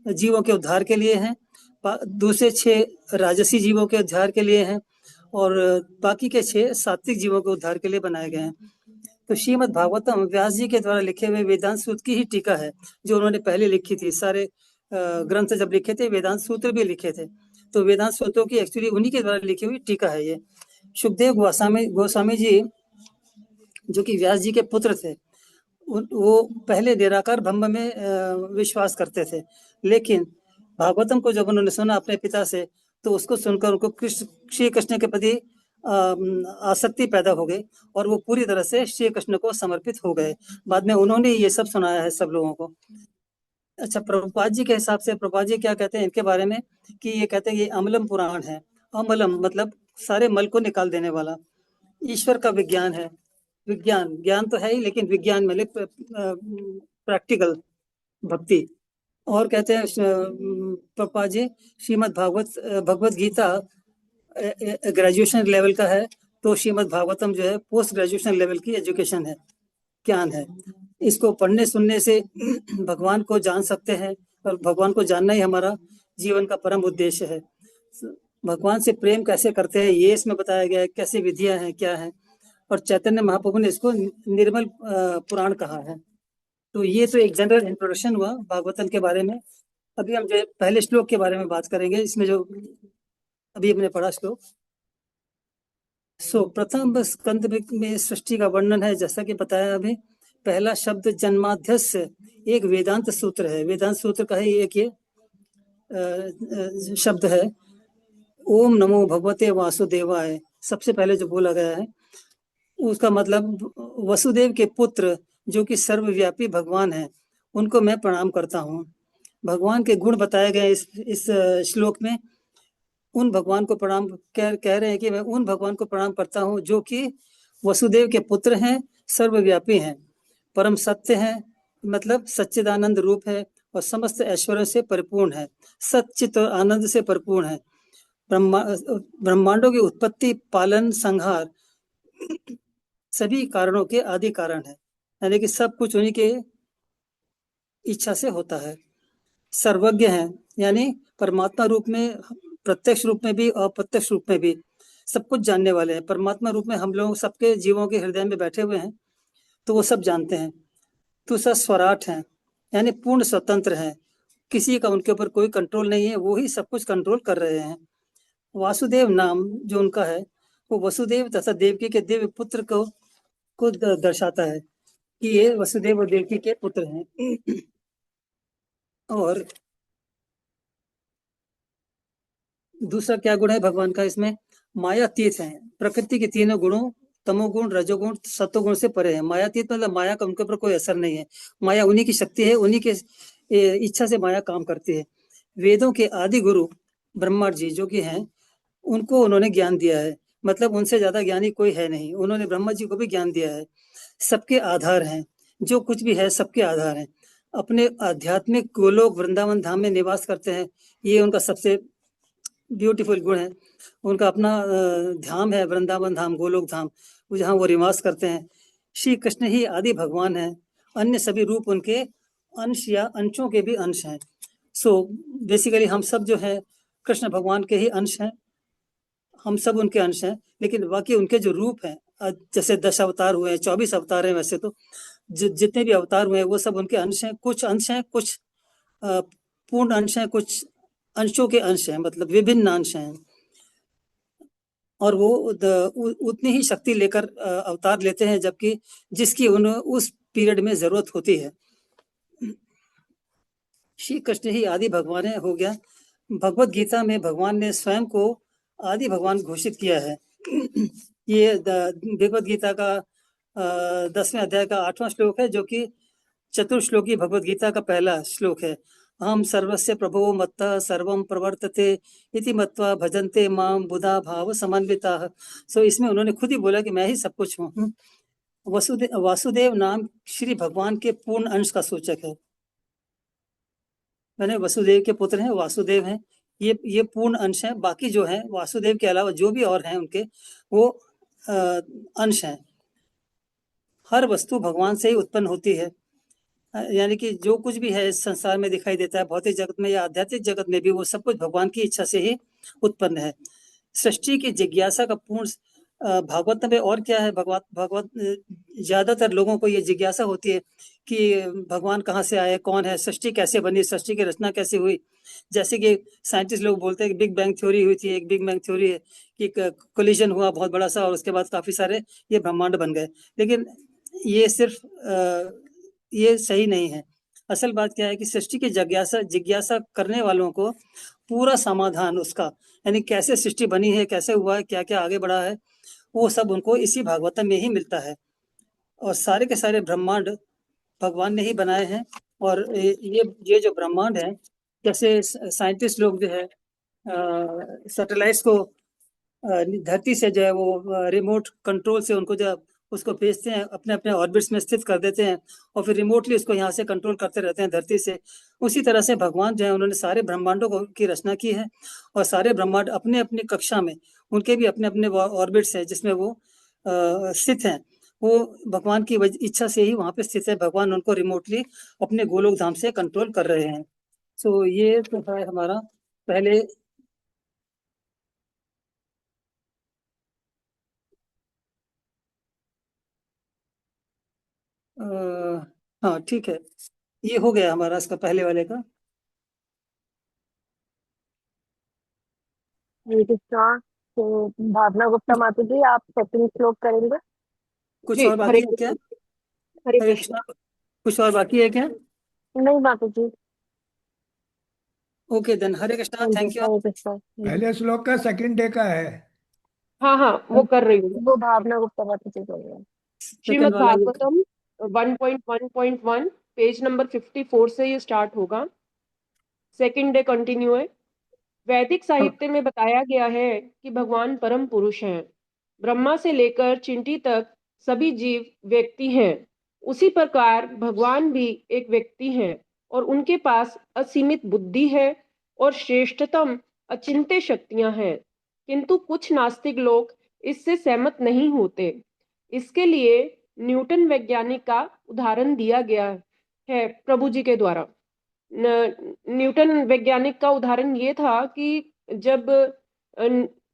जीवों के उद्धार के लिए हैं, दूसरे 6 राजसी जीवों के उद्धार के लिए हैं और बाकी के 6 सात्विक जीवों के उद्धार के लिए बनाए गए हैं। तो श्रीमद् भागवतम व्यास जी के द्वारा लिखे हुए वेदांत सूत्र की ही टीका है, जो उन्होंने पहले लिखी थी। सारे ग्रंथ जब लिखे थे वेदांत सूत्र भी लिखे थे, तो वेदांत सूत्रों की एक्चुअली उन्हीं के द्वारा लिखी हुई टीका है ये। सुखदेव गोस्वामी जी जो कि व्यास जी के पुत्र थे, वो पहले निराकार ब्रह्म में विश्वास करते थे, लेकिन भागवतम को जब उन्होंने सुना अपने पिता से, तो उसको सुनकर उनको श्री कृष्ण के प्रति आसक्ति पैदा हो गई और वो पूरी तरह से श्री कृष्ण को समर्पित हो गए। बाद में उन्होंने ये सब सुनाया है सब लोगों को। अच्छा, प्रभुपाद जी के हिसाब से प्रभुपाद जी क्या कहते हैं इनके बारे में कि ये कहते हैं ये अमलम पुराण है। अमलम मतलब सारे मल को निकाल देने वाला, ईश्वर का विज्ञान है। विज्ञान ज्ञान तो है ही, लेकिन विज्ञान में प्रैक्टिकल भक्ति। और कहते हैं प्रभुपाद जी श्रीमद् भगवत गीता ग्रेजुएशन लेवल का है, तो श्रीमद् भागवतम जो है पोस्ट ग्रेजुएशन लेवल की एजुकेशन है, ज्ञान है। इसको पढ़ने सुनने से भगवान को जान सकते हैं और भगवान को जानना ही हमारा जीवन का परम उद्देश्य है। भगवान से प्रेम कैसे करते हैं ये इसमें बताया गया है, कैसे विधियां हैं, क्या है। और चैतन्य महाप्रभु ने इसको निर्मल पुराण कहा है। तो ये तो एक जनरल इंट्रोडक्शन हुआ भागवतम के बारे में। अभी हम जो पहले श्लोक के बारे में बात करेंगे, इसमें जो अभी हमने पढ़ा श्लोक। प्रथम स्कंद में सृष्टि का वर्णन है, जैसा कि बताया अभी। पहला शब्द जन्माध्यस्य एक वेदांत सूत्र है, वेदांत सूत्र का ही एक ये शब्द है। ओम नमो भगवते वासुदेवाय सबसे पहले जो बोला गया है, उसका मतलब वसुदेव के पुत्र जो कि सर्वव्यापी भगवान है, उनको मैं प्रणाम करता हूँ। भगवान के गुण बताए गए इस श्लोक में। उन भगवान को प्रणाम कह रहे हैं कि मैं उन भगवान को प्रणाम करता हूँ जो कि वसुदेव के पुत्र हैं, सर्वव्यापी हैं, परम सत्य हैं, मतलब सच्चिदानंद रूप है और समस्त ऐश्वर्य से परिपूर्ण है, सच्चित और आनंद से परिपूर्ण है। ब्रह्मांडों की उत्पत्ति, पालन, संहार सभी कारणों के आदि कारण है, यानी कि सब कुछ उन्हीं के इच्छा से होता है। सर्वज्ञ हैं, यानी परमात्मा रूप में प्रत्यक्ष रूप में भी अप्रत्यक्ष रूप में भी सब कुछ जानने वाले हैं। परमात्मा रूप में हम लोग सबके जीवों के हृदय में बैठे हुए हैं, तो वो सब जानते हैं। तो सब स्वराट हैं, यानी पूर्ण स्वतंत्र हैं, किसी का उनके ऊपर कोई कंट्रोल नहीं है, वो ही सब कुछ कंट्रोल कर रहे हैं। वासुदेव नाम जो उनका है, वो वसुदेव तथा देवकी के दिव्य पुत्र को दर्शाता है कि ये वसुदेव और देवकी के पुत्र हैं। और दूसरा क्या गुण है भगवान का? इसमें मायातीत है, प्रकृति के तीनों गुणों तमोगुण, रजोगुण, सत्वगुण से परे है। मायातीत मतलब माया का उनके ऊपर कोई असर नहीं है, माया उन्हीं की शक्ति है, उन्हीं के इच्छा से माया काम करती है। वेदों के आदि गुरु ब्रह्मा जी जो कि हैं, उनको उन्होंने ज्ञान दिया है, मतलब उनसे ज्यादा ज्ञानी कोई है नहीं। उन्होंने ब्रह्मा जी को भी ज्ञान दिया है। सबके आधार हैं, जो कुछ भी है सबके आधार हैं। अपने आध्यात्मिक गोलोक वृंदावन धाम में निवास करते हैं, ये उनका सबसे ब्यूटीफुल गुण है। उनका अपना धाम है वृंदावन धाम, गोलोक धाम, जहाँ वो निवास करते हैं। श्री कृष्ण ही आदि भगवान हैं, अन्य सभी रूप उनके अंश या अंशों के भी अंश हैं। सो बेसिकली हम सब जो है कृष्ण भगवान के ही अंश हैं, हम सब उनके अंश हैं। लेकिन बाकी उनके जो रूप हैं, जैसे 10 अवतार हुए हैं, 24 अवतार हैं, वैसे तो जितने भी अवतार हुए हैं वो सब उनके अंश हैं। कुछ अंश हैं, कुछ पूर्ण अंश हैं, कुछ अंशों के अंश हैं, मतलब विभिन्न अंश हैं। और वो उतनी ही शक्ति लेकर अवतार लेते हैं जबकि जिसकी उन्हें उस पीरियड में जरूरत होती है। श्री कृष्ण ही आदि भगवान है, हो गया। भगवत गीता में भगवान ने स्वयं को आदि भगवान घोषित किया है। ये भगवत गीता का 10वें अध्याय का 8वां श्लोक है, जो कि चतुर्श्लोकी भगवत गीता का पहला श्लोक है। हम सर्वस्य प्रभो मत्तः सर्वं प्रवर्तते इति मत्वा भजन्ते माम बुधा भाव समन्विताः। सो इसमें उन्होंने खुद ही बोला कि मैं ही सब कुछ हूँ। वासुदेव नाम श्री भगवान के पूर्ण अंश का सूचक है। मैंने वसुदेव के पुत्र हैं, वासुदेव हैं, ये पूर्ण अंश है। बाकी जो है वासुदेव के अलावा जो भी और हैं उनके, वो अंश हैं। हर वस्तु भगवान से ही उत्पन्न होती है, यानी कि जो कुछ भी है इस संसार में दिखाई देता है, भौतिक जगत में या आध्यात्मिक जगत में भी, वो सब कुछ भगवान की इच्छा से ही उत्पन्न है। सृष्टि की जिज्ञासा का पूर्ण भागवत में और क्या है, भगवत ज्यादातर लोगों को ये जिज्ञासा होती है कि भगवान कहाँ से आए, कौन है, सृष्टि कैसे बनी, सृष्टि की रचना कैसे हुई। जैसे कि साइंटिस्ट लोग बोलते हैं कि बिग बैंग थ्योरी हुई थी, एक बिग बैंग थ्योरी है कि कोलिजन हुआ बहुत बड़ा सा और उसके बाद काफी सारे ये ब्रह्मांड बन गए। लेकिन ये सिर्फ ये सही नहीं है। असल बात क्या है कि सृष्टि की जिज्ञासा करने वालों को पूरा समाधान उसका, यानी कैसे सृष्टि बनी है, कैसे हुआ है, क्या क्या आगे बढ़ा है, वो सब उनको इसी भागवतम में ही मिलता है। और सारे के सारे ब्रह्मांड भगवान ने ही बनाए हैं। और ये जो ब्रह्मांड है, जैसे साइंटिस्ट लोग जो है सैटेलाइट्स को धरती से जो है वो रिमोट कंट्रोल से उनको जो उसको भेजते हैं, अपने अपने ऑर्बिट्स में स्थित कर देते हैं और फिर रिमोटली उसको यहाँ से कंट्रोल करते रहते हैं धरती से। उसी तरह से भगवान जो है उन्होंने सारे ब्रह्मांडों की रचना की है और सारे ब्रह्मांड अपने अपने कक्षा में, उनके भी अपने अपने ऑर्बिट्स हैं जिसमें वो स्थित हैं। वो भगवान की इच्छा से ही वहाँ पे स्थित है। भगवान उनको रिमोटली अपने गोलोक धाम से कंट्रोल कर रहे हैं। सो ये तो है हमारा पहले हाँ ठीक है, ये हो गया हमारा इसका पहले वाले का। हरे कृष्णा। तो भावना गुप्ता माता जी, आप सेकंड श्लोक करेंगे? कुछ जी, और बाकी है क्या? हरे हरे कृष्णा। कृष्णा, कुछ और बाकी है क्या? नहीं माता जी। Okay then, Hare Krishna, thank you. Hare Krishna. पहले श्लोक का सेकंड डे का है। हाँ हाँ, वो कर रही हूँ, वो भावना गुप्ता माता जी कर रही है। श्रीमद् सेकंड वाला ये भागवतम 1.1.1 पेज नंबर 54 से ये स्टार्ट होगा। सेकंड डे कंटिन्यू है। वैदिक साहित्य में बताया गया है कि भगवान परम पुरुष हैं। ब्रह्मा से लेकर चिंटी तक सभी जीव व्यक्ति हैं। उसी प्रकार भगवान भी एक व्यक्ति हैं और उनके पास असीमित बुद्धि है और श्रेष्ठतम अचिंत्य शक्तियां हैं। किंतु कुछ नास्तिक लोग इससे सहमत नहीं होते। इसके लिए न्यूटन वैज्ञानिक का उदाहरण दिया गया है प्रभु जी के द्वारा। न्यूटन वैज्ञानिक का उदाहरण ये था कि जब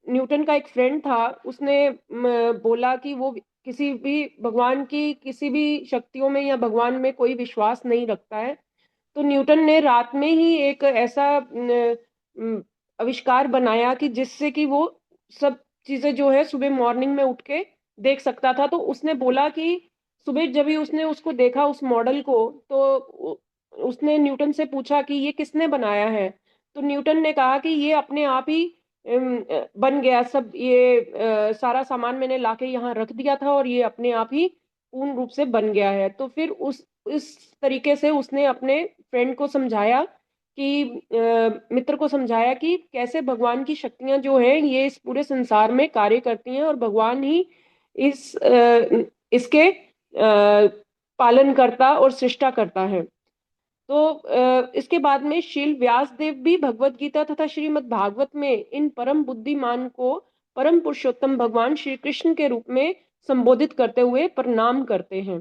न्यूटन का एक फ्रेंड था, उसने बोला कि वो किसी भी भगवान की किसी भी शक्तियों में या भगवान में कोई विश्वास नहीं रखता है, तो न्यूटन ने रात में ही एक ऐसा आविष्कार बनाया कि जिससे कि वो सब चीजें जो है सुबह मॉर्निंग में उठ के देख सकता था। तो उसने बोला कि सुबह जब ही उसने उसको देखा उस मॉडल को, तो उसने न्यूटन से पूछा कि ये किसने बनाया है। तो न्यूटन ने कहा कि ये अपने आप ही बन गया सब, ये सारा सामान मैंने लाके यहाँ रख दिया था और ये अपने आप ही पूर्ण रूप से बन गया है। तो फिर इस तरीके से उसने अपने फ्रेंड को समझाया कि मित्र को समझाया कि कैसे भगवान की शक्तियां जो हैं ये इस पूरे संसार में कार्य करती हैं और भगवान ही इसके पालनकर्ता और सृष्टा करता है। तो इसके बाद में शील व्यास देव भी भगवत गीता तथा श्रीमद् भागवत में इन परम बुद्धिमान को परम पुरुषोत्तम भगवान श्री कृष्ण के रूप में संबोधित करते हुए प्रणाम करते हैं।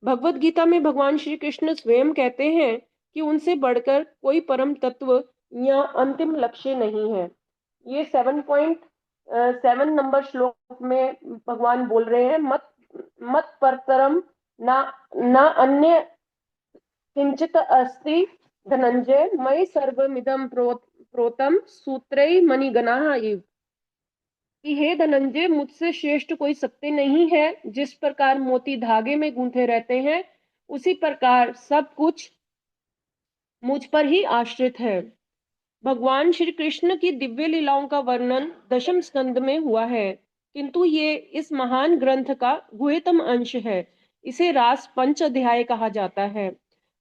भगवत गीता में भगवान श्री कृष्ण स्वयं कहते हैं कि उनसे बढ़कर कोई परम तत्व या अंतिम लक्ष्य नहीं है। ये 7.7 नंबर श्लोक में भगवान बोल रहे हैं, मत परतरम ना अन्य किंचित अस्ति धनंजय मयि सर्वमिदं प्रोतम सूत्रै मणिगणाः इव। कि हे धनंजय, मुझसे श्रेष्ठ कोई सत्य नहीं है। जिस प्रकार मोती धागे में गूंथे रहते हैं, उसी प्रकार सब कुछ मुझ पर ही आश्रित है। भगवान श्री कृष्ण की दिव्य लीलाओं का वर्णन दशम स्कंद में हुआ है, किंतु ये इस महान ग्रंथ का गुह्यतम अंश है। इसे रास पंच अध्याय कहा जाता है।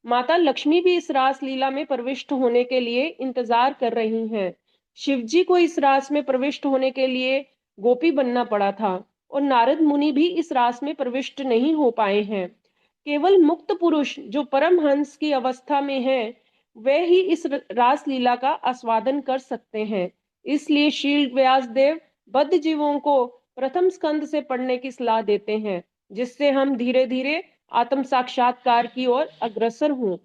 माता लक्ष्मी भी इस रास लीला में प्रविष्ट होने के लिए इंतजार कर रही हैं। शिव जी को इस रास में प्रविष्ट होने के लिए गोपी बनना पड़ा था और नारद मुनि भी इस रास में प्रविष्ट नहीं हो पाए हैं। केवल मुक्त पुरुष जो परमहंस की अवस्था में है, वे ही इस रास लीला का आस्वादन कर सकते हैं। इसलिए शील व्यास देव बद्ध जीवों को प्रथम स्कंद से पढ़ने की सलाह देते हैं, जिससे हम धीरे धीरे आत्म साक्षात्कार की ओर अग्रसर हों।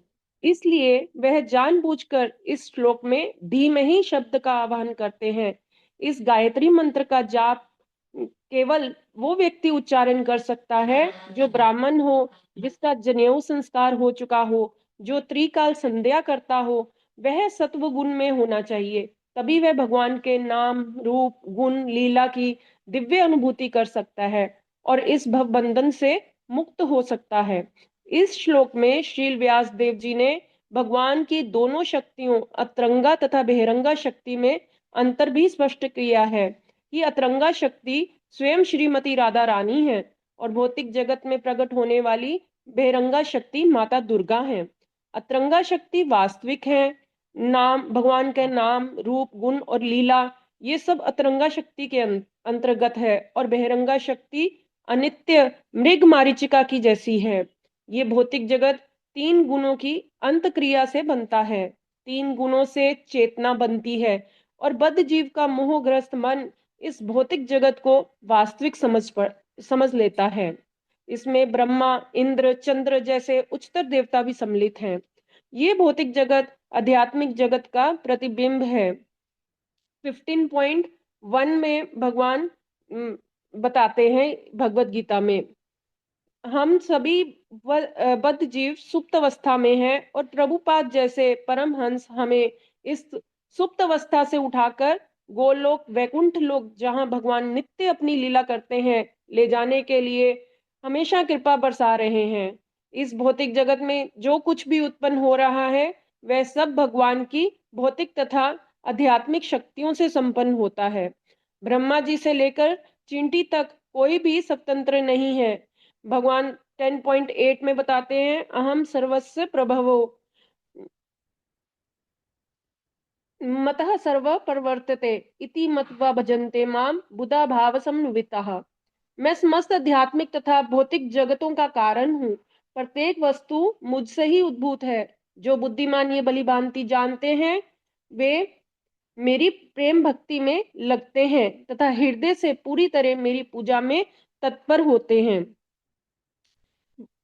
इसलिए वह जानबूझकर इस श्लोक में धीमहि शब्द का आह्वान करते हैं। इस गायत्री मंत्र का जाप केवल वो व्यक्ति उच्चारण कर सकता है जो ब्राह्मण हो, जिसका जनेऊ संस्कार हो चुका हो, जो त्रिकाल संध्या करता हो, वह सत्व गुण में होना चाहिए। तभी वह भगवान के नाम, रूप, गुण, लीला की दिव्य अनुभूति कर सकता है और इस भव बंधन से मुक्त हो सकता है। इस श्लोक में श्रील व्यास देव जी ने भगवान की दोनों शक्तियों अतरंगा तथा बहिरंगा शक्ति में अंतर भी स्पष्ट किया है कि अतरंगा शक्ति स्वयं श्रीमती राधा रानी है और भौतिक जगत में प्रकट होने वाली बहिरंगा शक्ति माता दुर्गा है। अतरंगा शक्ति वास्तविक है, नाम, भगवान के नाम, रूप, गुण और लीला ये सब अतरंगा शक्ति के अंतर्गत है और बहिरंगा शक्ति अनित्य मृग मारीचिका की जैसी है। ये भौतिक जगत 3 गुणों की अंत क्रिया से बनता है। 3 गुणों से चेतना बनती है और बद्ध जीव का मोहग्रस्त मन इस भौतिक जगत को वास्तविक समझ लेता है। इसमें ब्रह्मा, इंद्र, चंद्र जैसे उच्चतर देवता भी सम्मिलित हैं। ये भौतिक जगत आध्यात्मिक जगत का प्रतिबिंब है। 15.1 में भगवान बताते हैं भगवत गीता में, हम सभी बद्ध जीव सुप्त अवस्था में हैं और प्रभुपाद जैसे परमहंस हमें इस सुप्त अवस्था से उठाकर गोलोक, वैकुंठ लोक, जहां भगवान नित्य अपनी लीला करते हैं, ले जाने के लिए हमेशा कृपा बरसा रहे हैं। इस भौतिक जगत में जो कुछ भी उत्पन्न हो रहा है, वह सब भगवान की भौतिक तथा आध्यात्मिक शक्तियों से संपन्न होता है। ब्रह्मा जी से लेकर चींटी तक कोई भी स्वतंत्र नहीं है। भगवान 10.8 में बताते हैं, अहम सर्वस्य प्रभवो मतः सर्व प्रवर्तते इति मत्वा भजन्ते माम बुधा भाव समन्विताः। मैं समस्त आध्यात्मिक तथा भौतिक जगतों का कारण हूँ। प्रत्येक वस्तु मुझसे ही उद्भूत है। जो बुद्धिमान ये भली भांति जानते हैं, वे मेरी प्रेम भक्ति में लगते हैं तथा हृदय से पूरी तरह मेरी पूजा में तत्पर होते हैं।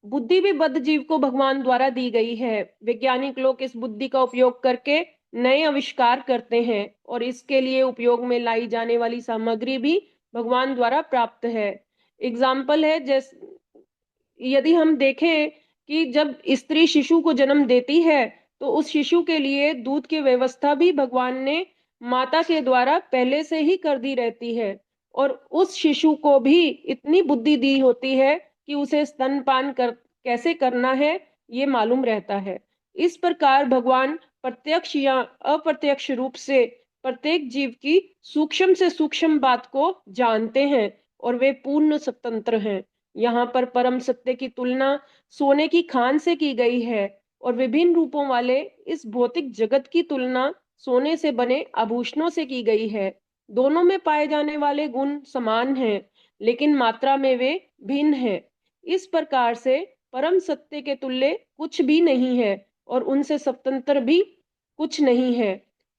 बुद्धि भी बद्ध जीव को भगवान द्वारा दी गई है। वैज्ञानिक लोग इस बुद्धि का उपयोग करके नए आविष्कार करते हैं और इसके लिए उपयोग में लाई जाने वाली सामग्री भी भगवान द्वारा प्राप्त है। एग्जाम्पल है, जैसे यदि हम देखें कि जब स्त्री शिशु को जन्म देती है तो उस शिशु के लिए दूध की व्यवस्था भी भगवान ने माता के द्वारा पहले से ही कर दी रहती है, और उस शिशु को भी इतनी बुद्धि दी होती है कि उसे स्तनपान कैसे करना है ये मालूम रहता है। इस प्रकार भगवान प्रत्यक्ष या अप्रत्यक्ष रूप से प्रत्येक जीव की सूक्ष्म से सूक्ष्म बात को जानते हैं और वे पूर्ण स्वतंत्र हैं। यहाँ पर परम सत्य की तुलना सोने की खान से की गई है और विभिन्न रूपों वाले इस भौतिक जगत की तुलना सोने से बने आभूषणों से की गई है। दोनों में पाए जाने वाले गुण समान हैं, लेकिन मात्रा में वे भिन्न हैं। इस प्रकार से परम सत्य के तुल्य कुछ भी नहीं है और उनसे स्वतंत्र भी कुछ नहीं है।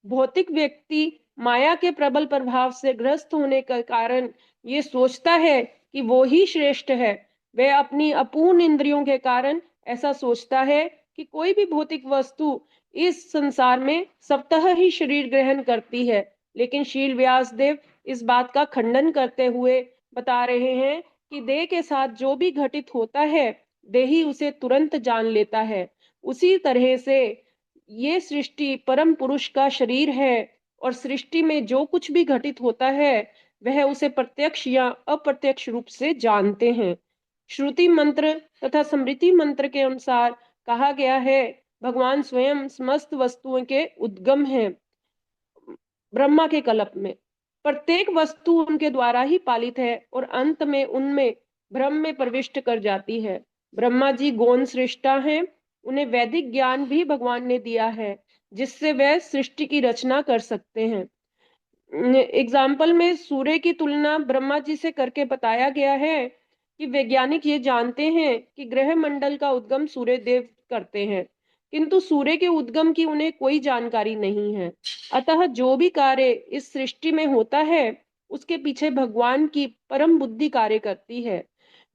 भौतिक व्यक्ति माया के प्रबल प्रभाव से ग्रस्त होने के कारण ये सोचता है कि वो ही श्रेष्ठ है। वह अपनी अपूर्ण इंद्रियों के कारण ऐसा सोचता है कि कोई भी भौतिक वस्तु इस संसार में स्वतः ही शरीर ग्रहण करती है, लेकिन शील व्यास देव इस बात का खंडन करते हुए बता रहे हैं कि देह के साथ जो भी घटित होता है देही उसे तुरंत जान लेता है। उसी तरह से ये सृष्टि परम पुरुष का शरीर है और सृष्टि में जो कुछ भी घटित होता है वह उसे प्रत्यक्ष या अप्रत्यक्ष रूप से जानते हैं। श्रुति मंत्र तथा स्मृति मंत्र के अनुसार कहा गया है भगवान स्वयं समस्त वस्तुओं के उद्गम हैं ब्रह्मा के कल्प में। प्रत्येक वस्तु उनके द्वारा ही पालित है और अंत में उनमें ब्रह्म में प्रविष्ट कर जाती है। ब्रह्मा जी गौण सृष्टा हैं, उन्हें वैदिक ज्ञान भी भगवान ने दिया है जिससे वह सृष्टि की रचना कर सकते हैं। एग्जाम्पल में सूर्य की तुलना ब्रह्मा जी से करके बताया गया है कि वैज्ञानिक ये जानते हैं कि ग्रह मंडल का उद्गम सूर्य देव करते हैं, किंतु सूर्य के उद्गम की उन्हें कोई जानकारी नहीं है। अतः जो भी कार्य इस सृष्टि में होता है उसके पीछे भगवान की परम बुद्धि कार्य करती है।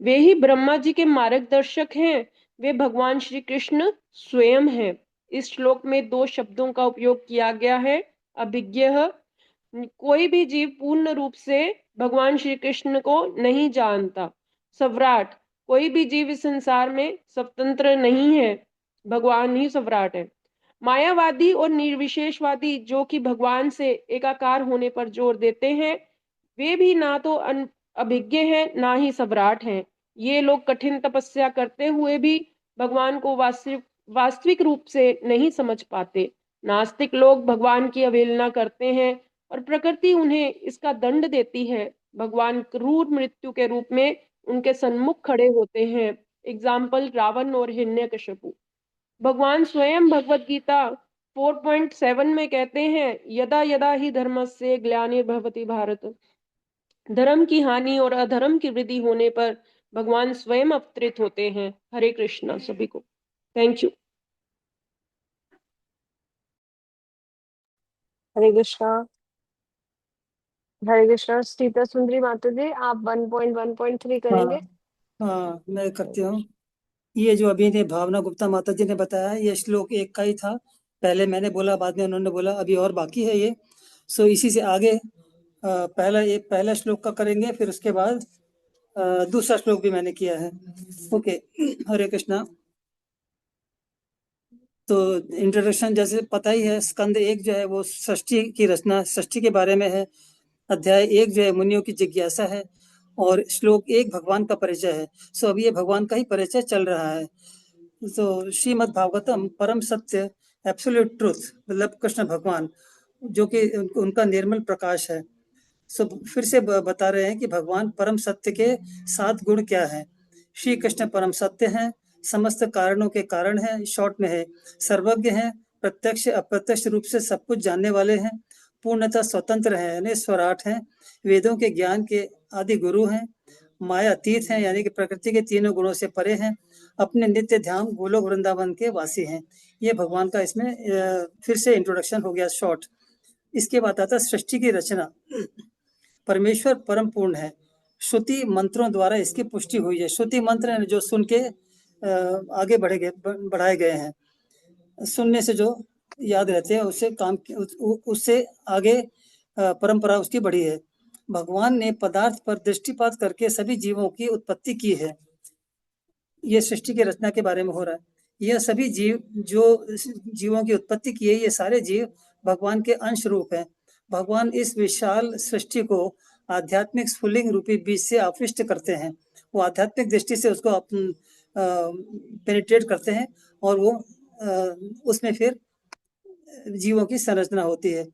वे ही ब्रह्मा जी के मार्गदर्शक हैं, वे भगवान श्री कृष्ण स्वयं हैं। इस श्लोक में दो शब्दों का उपयोग किया गया है, अभिज्ञः। कोई भी जीव पूर्ण रूप से भगवान श्री कृष्ण को नहीं जानता। सम्राट, कोई भी जीव इस संसार में स्वतंत्र नहीं है, भगवान ही सम्राट है। मायावादी और निर्विशेषवादी जो कि भगवान से एकाकार होने पर जोर देते हैं वे भी ना तो अभिज्ञ हैं ना ही सम्राट हैं। ये लोग कठिन तपस्या करते हुए भी भगवान को वास्तविक रूप से नहीं समझ पाते। नास्तिक लोग भगवान की अवहेलना करते हैं और प्रकृति उन्हें इसका दंड देती है। भगवान क्रूर मृत्यु के रूप में उनके सन्मुख खड़े होते हैं। एग्जाम्पल रावण और हिरण्यकशिपु। भगवान स्वयं भगवत गीता 4.7 में कहते हैं यदा यदा ही धर्मस्य ग्लानिर्भवति भारत। धर्म की हानि और अधर्म की वृद्धि होने पर भगवान स्वयं अवतरित होते हैं। हरे कृष्णा सभी को। Thank you. हरे कृष्णा। हरे कृष्णा। सीता सुंदरी माता जी आप 1.1.3 करेंगे? हाँ मैं करती हूँ। ये जो अभी ने भावना गुप्ता माता जी ने बताया ये श्लोक 1 का ही था। पहले मैंने बोला, बाद में उन्होंने बोला, अभी और बाकी है ये। सो इसी से आगे पहला श्लोक का करेंगे, फिर उसके बाद दूसरा श्लोक भी मैंने किया है। ओके, हरे कृष्णा। तो इंट्रोडक्शन जैसे पता ही है, स्कंद 1 जो है वो सृष्टि की रचना, सृष्टि के बारे में है। अध्याय 1 जो है मुनियों की जिज्ञासा है और श्लोक 1 भगवान का परिचय है। सो अभी ये भगवान का ही परिचय चल रहा है। तो श्रीमद् भागवतम परम सत्य, एब्सोल्यूट ट्रुथ, मतलब कृष्ण भगवान जो कि उनका निर्मल प्रकाश है। सो फिर से बता रहे हैं कि भगवान परम सत्य के 7 गुण क्या है। श्री कृष्ण परम सत्य हैं, समस्त कारणों के कारण हैं, शॉर्ट में है, सर्वज्ञ हैं, प्रत्यक्ष अप्रत्यक्ष रूप से सब कुछ जानने वाले हैं, पूर्णतः स्वतंत्र हैं यानी स्वराट हैं, वेदों के ज्ञान के आदि गुरु हैं, माया अतीत हैं यानी कि प्रकृति के तीनों गुणों से परे हैं, अपने नित्य ध्यान गोलोक वृंदावन के वासी हैं। ये भगवान का इसमें फिर से इंट्रोडक्शन हो गया शॉर्ट। इसके बाद आता सृष्टि की रचना। परमेश्वर परम पूर्ण है, श्रुति मंत्रों द्वारा इसकी पुष्टि हुई है। श्रुति मंत्र जो सुन के आगे बढ़ाए गए हैं, सुनने से जो याद रहते हैं, उससे काम उससे आगे परंपरा उसकी बढ़ी है। भगवान ने पदार्थ पर दृष्टिपात करके सभी जीवों की उत्पत्ति की है। ये सृष्टि की रचना के बारे में हो रहा है। यह सभी जीव जो जीवों की उत्पत्ति की है, ये सारे जीव भगवान के अंश रूप हैं। भगवान इस विशाल सृष्टि को आध्यात्मिक स्फुलिंग रूपी बीज से आविष्ट करते हैं। वो आध्यात्मिक दृष्टि से उसको पेनिट्रेट करते हैं और वो उसमें फिर जीवों की संरचना होती है।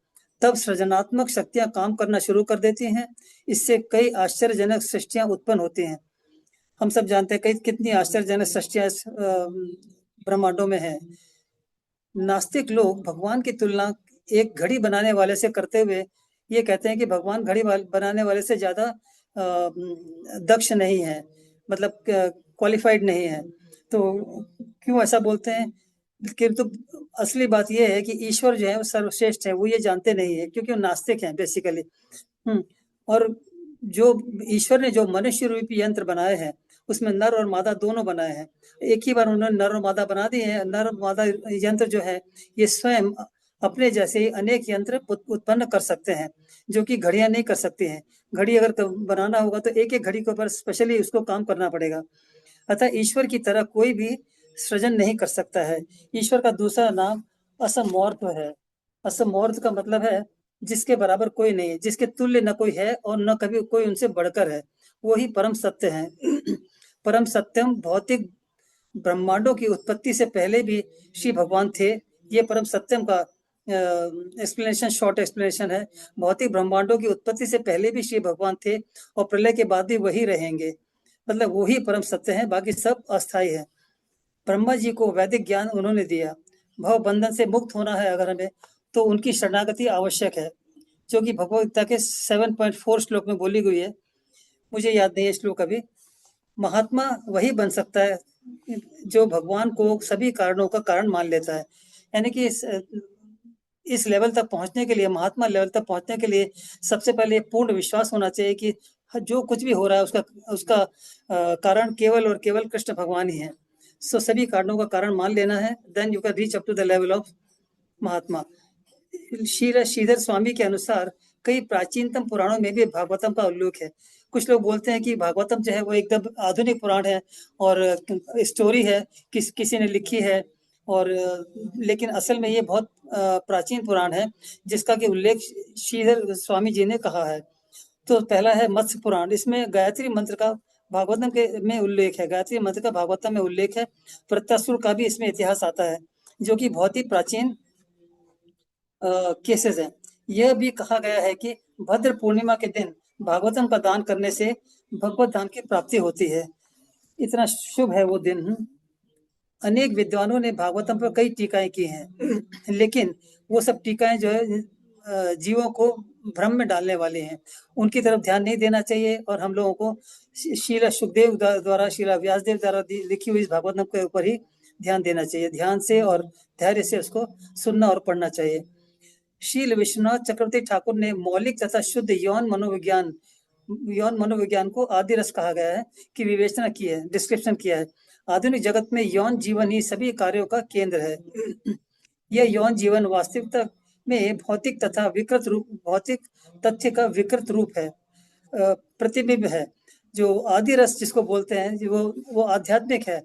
तब सृजनात्मक शक्तियां काम करना शुरू कर देती हैं। इससे कई आश्चर्यजनक सृष्टियां उत्पन्न होती हैं। हम सब जानते हैं कई कितनी आश्चर्यजनक सृष्टियां ब्रह्मांडों में है। नास्तिक लोग भगवान की तुलना एक घड़ी बनाने वाले से करते हुए ये कहते हैं कि भगवान घड़ी बनाने वाले से ज्यादा दक्ष नहीं है, मतलब क्वालिफाइड नहीं है। तो क्यों ऐसा बोलते हैं? किंतु असली बात यह है कि ईश्वर जो है वो सर्वश्रेष्ठ है, वो ये जानते नहीं है क्योंकि वो नास्तिक हैं बेसिकली। और जो ईश्वर ने जो मनुष्य रूपी यंत्र बनाए हैं उसमें नर और मादा दोनों बनाए हैं। एक ही बार उन्होंने नर और मादा बना दिए हैं। नर और मादा यंत्र जो है ये स्वयं अपने जैसे ही अनेक यंत्र उत्पन्न कर सकते हैं, जो कि घड़ियां नहीं कर सकती हैं। घड़ी अगर बनाना होगा तो एक एक घड़ी के ऊपर स्पेशली उसको काम करना पड़ेगा। अतः ईश्वर की तरह कोई भी सृजन नहीं कर सकता है। ईश्वर का दूसरा नाम असमूर्त है। असमूर्त का मतलब है जिसके बराबर कोई नहीं है, जिसके तुल्य न कोई है और न कभी कोई उनसे बढ़कर है। वो ही परम सत्य है। परम सत्यम भौतिक ब्रह्मांडों की उत्पत्ति से पहले भी श्री भगवान थे। ये परम सत्यम का एक्सप्लेनेशन, शॉर्ट एक्सप्लेनेशन है। भौतिक ब्रह्मांडों की उत्पत्ति से पहले भी श्री भगवान थे और प्रलय के बाद भी वही रहेंगे। मतलब वही परम सत्य है, बाकी सब अस्थायी है। ब्रह्मा जी को वैदिक ज्ञान उन्होंने दिया। भव बंधन से मुक्त होना है अगर हमें, तो उनकी शरणागति आवश्यक है, जो कि भगवद गीता के 7.4 श्लोक में बोली गई है। मुझे याद नहीं है श्लोक अभी। महात्मा वही बन सकता है जो भगवान को सभी कारणों का कारण मान लेता है। यानी कि इस लेवल तक पहुंचने के लिए, महात्मा लेवल तक पहुंचने के लिए सबसे पहले पूर्ण विश्वास होना चाहिए कि जो कुछ भी हो रहा है उसका कारण केवल और केवल कृष्ण भगवान ही है। सो सभी कारणों का कारण मान लेना है। Then you can reach up to the level of mahatma. Shridhar Swami के अनुसार कई प्राचीनतम पुराणों में भी भागवतम का उल्लेख है। कुछ लोग बोलते हैं कि भागवतम जो है वो एकदम आधुनिक पुराण है और स्टोरी है, किसी ने लिखी है, और लेकिन असल में ये बहुत प्राचीन पुराण है जिसका कि उल्लेख श्रीधर स्वामी जी ने कहा है। तो पहला है मत्स्य पुराण। इसमें गायत्री मंत्र का भागवतम के में उल्लेख है। गायत्री मंत्र का भागवतम में उल्लेख है। प्रत्यासुर का भी इसमें इतिहास आता है, जो कि बहुत ही प्राचीन केसेस हैं। यह भी कहा गया है कि भद्र पूर्णिमा के दिन भागवतम का दान करने से भगवत धाम की प्राप्ति होती है। इतना शुभ है वो दिन। अनेक विद्वानों ने भागवतम पर कई टीकाएं की हैं, लेकिन वो सब टीकाएं जो है जीवों को भ्रम में डालने वाले हैं। उनकी तरफ ध्यान नहीं देना चाहिए और हम लोगों को शीला सुखदेव द्वारा, शीला व्यासदेव द्वारा लिखी हुई इस भागवतम के ऊपर ही ध्यान देना चाहिए। ध्यान से और धैर्य से उसको सुनना और पढ़ना चाहिए। शील विश्वनाथ चक्रवर्ती ठाकुर ने मौलिक तथा शुद्ध यौन मनोविज्ञान को आदि रस कहा गया है कि विवेचना की है, डिस्क्रिप्शन किया है। आधुनिक जगत में यौन जीवन ही सभी कार्यों का केंद्र है। यह यौन जीवन वास्तविकता में भौतिक तथा विकृत रूप, भौतिक तथ्य का विकृत रूप है, प्रतिबिंब है। जो आदि रस जिसको बोलते हैं वो आध्यात्मिक है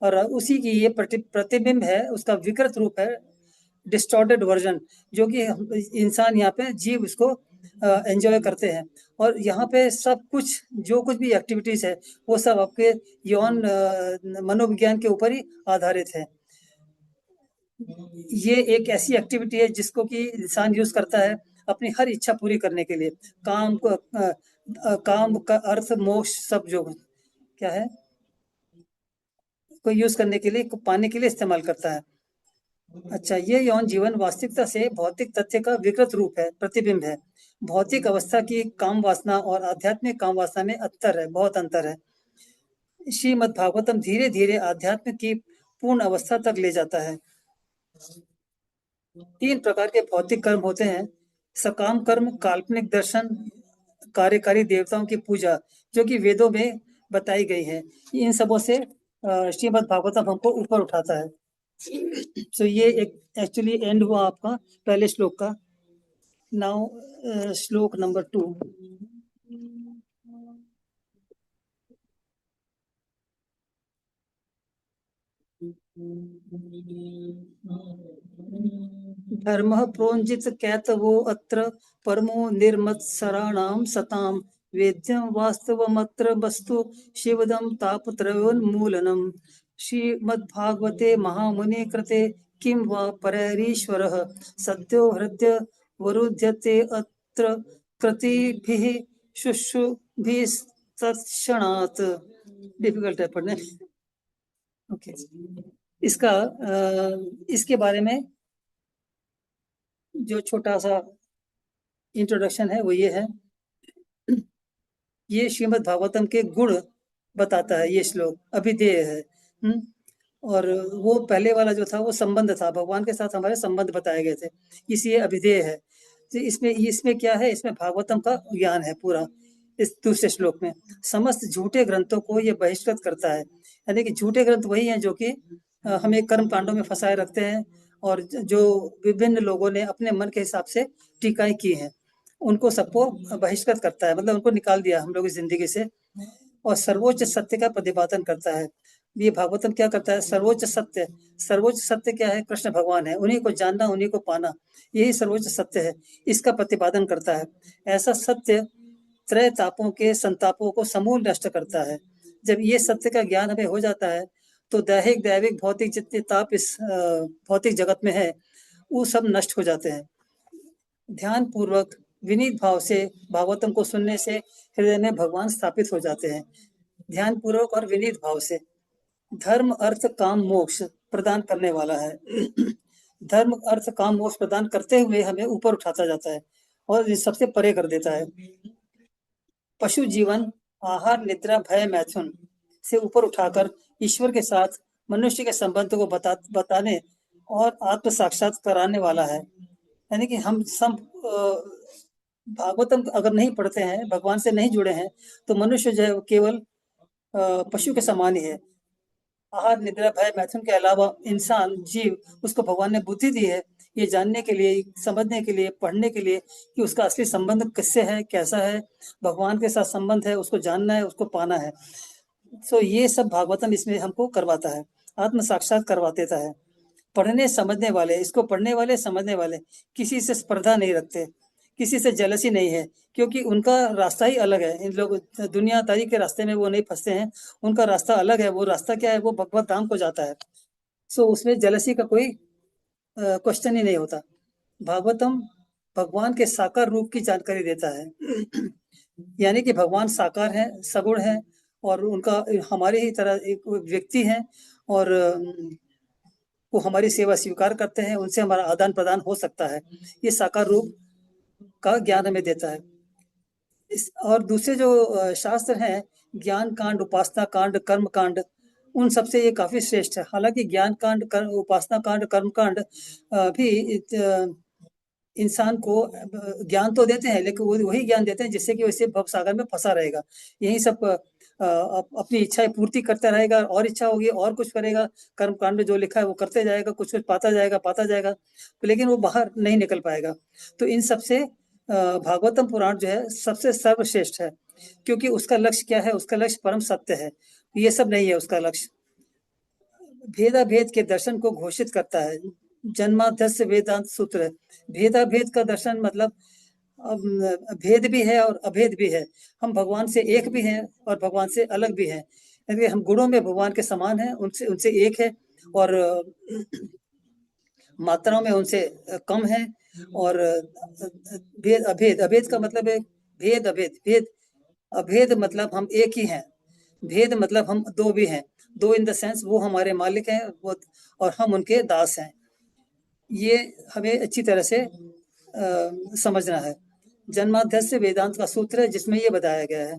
और उसी की ये प्रतिबिंब है, उसका विकृत रूप है, डिस्टॉर्टेड वर्जन, जो कि इंसान यहाँ पे जीव इसको एंजॉय करते हैं। और यहाँ पे सब कुछ जो कुछ भी एक्टिविटीज है वो सब आपके यौन मनोविज्ञान के ऊपर ही आधारित है। ये एक ऐसी एक्टिविटी है जिसको कि इंसान यूज करता है अपनी हर इच्छा पूरी करने के लिए। काम का अर्थ मोक्ष सब जो क्या है को यूज करने के लिए, पाने के लिए इस्तेमाल करता है। अच्छा, ये यौन जीवन वास्तविकता से भौतिक तथ्य का विकृत रूप है, प्रतिबिंब है। भौतिक अवस्था की काम वासना और आध्यात्मिक काम वासना में अंतर है, बहुत अंतर है। श्रीमद् भागवतम धीरे धीरे आध्यात्म की पूर्ण अवस्था तक ले जाता है। 3 प्रकार के भौतिक कर्म होते हैं: सकाम कर्म, काल्पनिक दर्शन, कार्यकारी देवताओं की पूजा, जो कि वेदों में बताई गई है। इन सबों से श्रीमद् भागवतम हमको ऊपर उठाता है। सो ये एक एक्चुअली एंड हुआ आपका पहले श्लोक का। नाउ श्लोक नंबर 2। धर्मः प्रोञ्जित कैतवो अत्र परमो निर्मत्सराणां सतां वेद्यं वास्तवमत्र वस्तु शिवदं तापत्रयोन्मूलनम्। श्रीमद्भागवते महामुने कृते किं वा परैरीश्वरः सद्यो हृदय वरुध्यते अत्र कृतिभिः शुश्रुभिः तत्क्षणात्। डिफिकल्ट है पढ़ने। ओके इसका इसके बारे में जो छोटा सा इंट्रोडक्शन है वो ये है। ये श्रीमद् भागवतम के गुण बताता है ये श्लोक, अभिधेय है। और वो पहले वाला जो था वो संबंध था, भगवान के साथ हमारे संबंध बताए गए थे, इसलिए अभिधेय है। तो इसमें क्या है, इसमें भागवतम का ज्ञान है पूरा। इस दूसरे श्लोक में समस्त झूठे ग्रंथों को ये बहिष्कृत करता है। यानी कि झूठे ग्रंथ वही हैं जो कि हमें कर्म कांडों में फंसाए रखते हैं और जो विभिन्न लोगों ने अपने मन के हिसाब से टीकाएं की हैं, उनको सबको बहिष्कृत करता है, मतलब उनको निकाल दिया हम लोग इस जिंदगी से, और सर्वोच्च सत्य का प्रतिपादन करता है। ये भागवतम क्या करता है, सर्वोच्च सत्य क्या है, कृष्ण भगवान है, उन्हीं को जानना, उन्हीं को पाना, यही सर्वोच्च सत्य है, इसका प्रतिपादन करता है। ऐसा सत्य त्रय तापों के संतापों को समूल नष्ट करता है। जब ये सत्य का ज्ञान हमें हो जाता है तो दैहिक दैविक भौतिक जितने ताप इस भौतिक जगत में है वो सब नष्ट हो जाते हैं। ध्यान पूर्वक विनीत भाव से भागवतम को सुनने से हृदय में भगवान स्थापित हो जाते हैं। ध्यान पूर्वक और विनीत भाव से धर्म अर्थ काम मोक्ष प्रदान करने वाला है। धर्म अर्थ काम मोक्ष प्रदान करते हुए हमें ऊपर उठाता जाता है और सबसे परे कर देता है। पशु जीवन, आहार, निद्रा, भय, मैथुन से ऊपर उठाकर ईश्वर के साथ मनुष्य के संबंध को बताने और आत्म साक्षात कराने वाला है। यानी कि हम सब भागवतम अगर नहीं पढ़ते हैं, भगवान से नहीं जुड़े हैं, तो मनुष्य जो है केवल पशु के समान ही है। आहार, निद्रा, भय, मैथुन के अलावा इंसान जीव, उसको भगवान ने बुद्धि दी है ये जानने के लिए, समझने के लिए, पढ़ने के लिए कि उसका असली संबंध किससे है, कैसा है, भगवान के साथ संबंध है, उसको जानना है, उसको पाना है। तो ये सब भागवतम इसमें हमको करवाता है, आत्म साक्षात करवा देता है। पढ़ने समझने वाले, इसको पढ़ने वाले, समझने वाले किसी से स्पर्धा नहीं रखते, किसी से जलसी नहीं है, क्योंकि उनका रास्ता ही अलग है। इन लोग दुनियादारी के रास्ते में वो नहीं फंसते हैं, उनका रास्ता अलग है। वो रास्ता क्या है, वो भगवत धाम को जाता है। सो उसमें जलसी का कोई क्वेश्चन ही नहीं होता। भागवतम भगवान के साकार रूप की जानकारी देता है। यानी कि भगवान साकार है, सगुण है और उनका हमारे ही तरह एक व्यक्ति है और वो हमारी सेवा स्वीकार करते हैं, उनसे हमारा आदान प्रदान हो सकता है। ये साकार रूप का ज्ञान हमें देता है। और दूसरे जो शास्त्र हैं, ज्ञान कांड, उपासना कांड, कर्म कांड, उन सबसे ये काफी श्रेष्ठ है। हालांकि ज्ञान कांड, उपासना कांड, कर्म कांड भी इंसान को ज्ञान तो देते हैं, लेकिन वो वही ज्ञान देते हैं जिससे कि वैसे भव सागर में फंसा रहेगा। यही सब अपनी इच्छाएं पूर्ति करता रहेगा, और इच्छा होगी और कुछ करेगा। कर्म कांड में जो लिखा है वो करते जाएगा, कुछ कुछ पाता जाएगा, लेकिन वो बाहर नहीं निकल पाएगा। तो इन सबसे भागवतम पुराण जो है सबसे सर्वश्रेष्ठ है, क्योंकि उसका लक्ष्य क्या है, उसका लक्ष्य परम सत्य है। ये सब नहीं है उसका लक्ष्य। भेदा भेद के दर्शन को घोषित करता है। जन्माद्यस्य वेदांत सूत्र है। भेदा भेद का दर्शन मतलब भेद भी है और अभेद भी है। हम भगवान से एक भी हैं और भगवान से अलग भी हैं। यानी हम गुणों में भगवान के समान हैं, उनसे एक है, और मात्राओं में उनसे कम है। और भेद अभेद का मतलब है भेद अभेद मतलब हम एक ही हैं, भेद मतलब हम दो भी हैं। दो इन द सेंस वो हमारे मालिक हैं और हम उनके दास हैं। ये हमें अच्छी तरह से समझना है। जन्माद्यस्य वेदांत का सूत्र है जिसमें ये बताया गया है।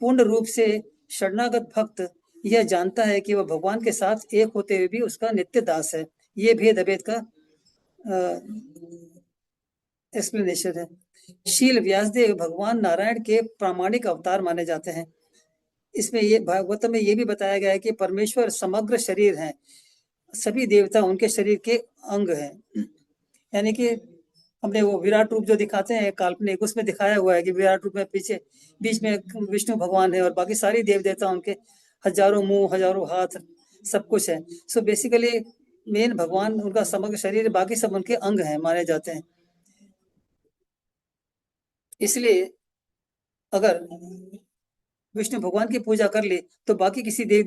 पूर्ण रूप से शरणागत भक्त यह जानता है कि वह भगवान के साथ एक होते हुए भी उसका नित्य दास है। ये भेद अभेद का एक्सप्लेनेशन है। शील व्यासदेव भगवान नारायण के प्रामाणिक अवतार माने जाते हैं। इसमें ये भागवत में ये भी बताया गया है कि परमेश्वर समग्र शरीर है। सभी देवता उनके शरीर के अंग हैं। यानी कि हमने वो विराट रूप जो दिखाते हैं काल्पनिक, उसमें दिखाया हुआ है कि विराट रूप में पीछे बीच में विष्णु भगवान है और बाकी सारी देव देवता उनके हजारों मुंह, हजारों हाथ, सब कुछ है। सो बेसिकली मेन भगवान उनका समग्र शरीर, बाकी सब उनके अंग हैं माने जाते हैं। इसलिए अगर विष्णु भगवान की पूजा कर ली तो बाकी किसी देवी